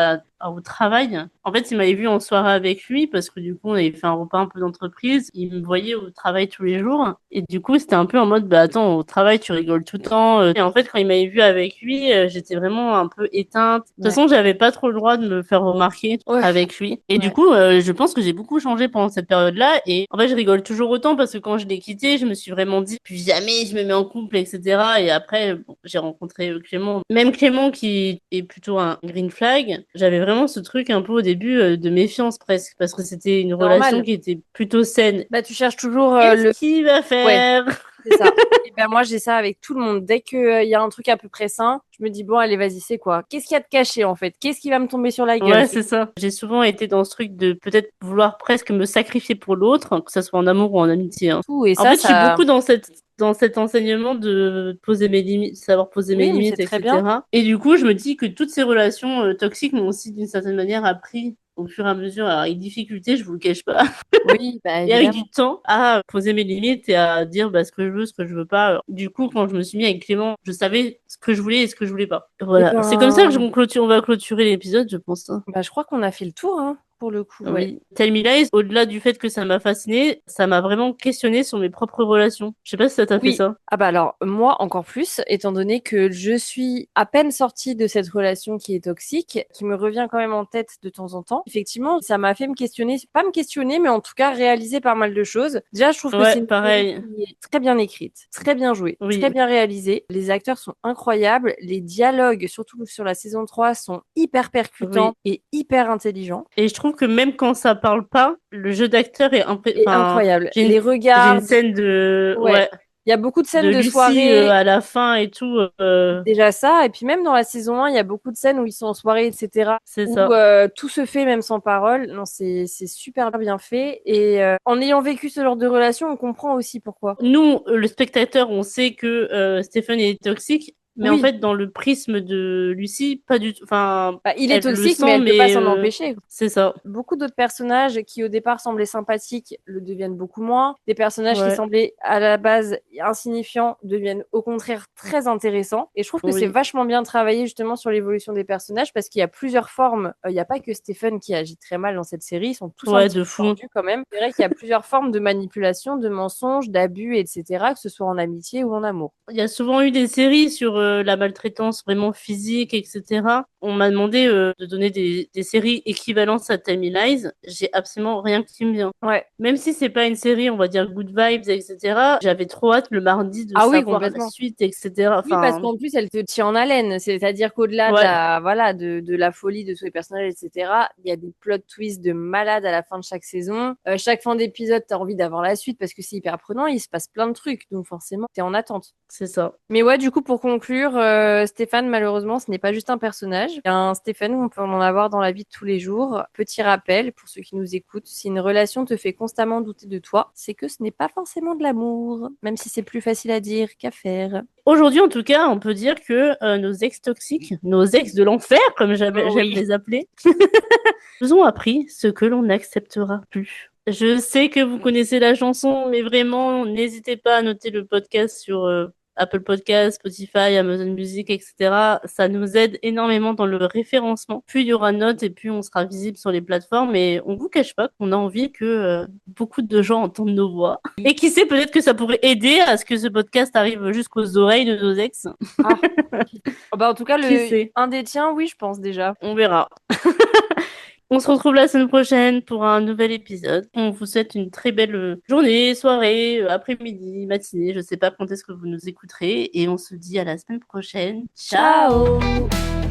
au travail. En fait, il m'avait vu en soirée avec lui parce que du coup, on avait fait un repas un peu d'entreprise. Il me voyait au travail tous les jours. Et du coup, c'était un peu en mode, bah attends, au travail, tu rigoles tout le temps. Et en fait, quand il m'avait vu avec lui, j'étais vraiment un peu éteinte. De toute façon, j'avais pas trop le droit de me faire remarquer Ouais. avec lui. Et du Ouais. coup, je pense que j'ai beaucoup changé pendant cette période-là. Et en fait, je rigole toujours autant parce que quand je l'ai quitté, je me suis vraiment dit, plus jamais je me mets en couple, etc. Et après, bon, j'ai rencontré Clément. Même Clément qui est plutôt un green flag, j'avais vraiment ce truc un peu au début de méfiance presque parce que c'était une relation Normal. qui était plutôt saine. Bah, tu cherches toujours Qu'est-ce qu'il va Ouais, faire? c'est ça. Et ben moi, j'ai ça avec tout le monde. Dès qu'il y a un truc à peu près sain, je me dis, bon, allez, vas-y, c'est quoi? Qu'est-ce qu'il y a de caché, en fait? Qu'est-ce qui va me tomber sur la gueule? Ouais, c'est ça. J'ai souvent été dans ce truc de peut-être vouloir presque me sacrifier pour l'autre, que ce soit en amour ou en amitié, hein. Tout. Et En ça, fait, je suis ça. beaucoup dans cet enseignement de poser mes limites, savoir poser mes Oui, mais c'est limites, très bien. etc. Et du coup, je me dis que toutes ces relations toxiques m'ont aussi d'une certaine manière appris au fur et à mesure, alors avec difficulté, je vous le cache pas, Oui, bah, et avec évidemment. du temps à poser mes limites et à dire bah, ce que je veux, ce que je veux pas. Du coup, quand je me suis mis avec Clément, je savais ce que je voulais et ce que je voulais pas. Et Voilà, c'est comme ça que ben, on va clôturer l'épisode, je pense, hein. bah, je crois qu'on a fait le tour, hein. pour le coup. Ouais. Oui. Tell Me Lies, au-delà du fait que ça m'a fasciné, ça m'a vraiment questionné sur mes propres relations. Je sais pas si ça t'a fait Oui. ça. Ah bah alors, moi encore plus, étant donné que je suis à peine sortie de cette relation qui est toxique, qui me revient quand même en tête de temps en temps. Effectivement, ça m'a fait me questionner, pas me questionner, mais en tout cas réaliser pas mal de choses. Déjà, je trouve que c'est Ouais, une série pareil. qui est très bien écrite, très bien jouée, Oui. très bien réalisée. Les acteurs sont incroyables, les dialogues, surtout sur la saison 3, sont hyper percutants et hyper intelligents. Et je trouve que même quand ça parle pas, le jeu d'acteur est Et enfin, incroyable. j'ai Les une... j'ai une regards, scène de ouais. ouais, Il y a beaucoup de de scènes de Lucie soirée. à la fin et tout Déjà ça, et puis même dans la saison 1, il y a beaucoup de scènes où ils sont en soirée, etc., c'est où ça. tout se fait même sans parole. Non, c'est super bien fait. Et en ayant vécu ce genre de relation, on comprend aussi pourquoi. Nous, le spectateur, on sait que Stephen est toxique, mais en Oui, fait, dans le prisme de Lucie, pas du tout. Enfin, bah, il est elle le toxique, mais sent, elle peut pas mais s'en empêcher. c'est ça. Beaucoup d'autres personnages qui au départ semblaient sympathiques le deviennent beaucoup moins. Des personnages qui Ouais, semblaient à la base insignifiants deviennent au contraire très intéressants. Et je trouve que c'est oui, vachement bien travaillé justement sur l'évolution des personnages parce qu'il y a plusieurs formes. Il n'y a pas que Stephen qui agit très mal dans cette série, ils sont tous un ouais, petit de peu fou. tordus quand même. C'est vrai qu'il y a plusieurs formes de manipulation, de mensonges, d'abus, etc., que ce soit en amitié ou en amour. Il y a souvent eu des séries sur la maltraitance vraiment physique, etc. On m'a demandé de donner des séries équivalentes à Tell Me Lies. J'ai absolument rien qui me vient. Ouais. Même si c'est pas une série, on va dire good vibes, etc. J'avais trop hâte le mardi de Ah oui, savoir la complètement. suite, etc. Oui, parce Enfin, qu'en plus, elle te tient en haleine. C'est-à-dire qu'au-delà de ouais, la, voilà, de la folie de tous les personnages, etc., il y a des plot twists de malade à la fin de chaque saison. Chaque fin d'épisode, t'as envie d'avoir la suite parce que c'est hyper prenant. Il se passe plein de trucs. Donc, forcément, t'es en attente. c'est ça. Mais ouais, du coup, pour conclure, Stéphane, malheureusement, ce n'est pas juste un personnage. Il y a un Stéphane où on peut en avoir dans la vie de tous les jours. Petit rappel, pour ceux qui nous écoutent, si une relation te fait constamment douter de toi, c'est que ce n'est pas forcément de l'amour, même si c'est plus facile à dire qu'à faire. Aujourd'hui, en tout cas, on peut dire que nos ex toxiques, nos ex de l'enfer, comme j'aime Oui. les appeler, nous ont appris ce que l'on n'acceptera plus. Je sais que vous connaissez la chanson, mais vraiment, n'hésitez pas à noter le podcast sur Apple Podcasts, Spotify, Amazon Music, etc. Ça nous aide énormément dans le référencement. Plus il y aura de notes et plus on sera visible sur les plateformes. Et on vous cache pas qu'on a envie que beaucoup de gens entendent nos voix. Et qui sait, peut-être que ça pourrait aider à ce que ce podcast arrive jusqu'aux oreilles de nos ex. Ah. Oh, bah, en tout cas, Qui sait? un des tiens, oui, je pense déjà. On verra. On se retrouve la semaine prochaine pour un nouvel épisode. On vous souhaite une très belle journée, soirée, après-midi, matinée. Je sais pas quand est-ce que vous nous écouterez. Et on se dit à la semaine prochaine. Ciao! Ciao!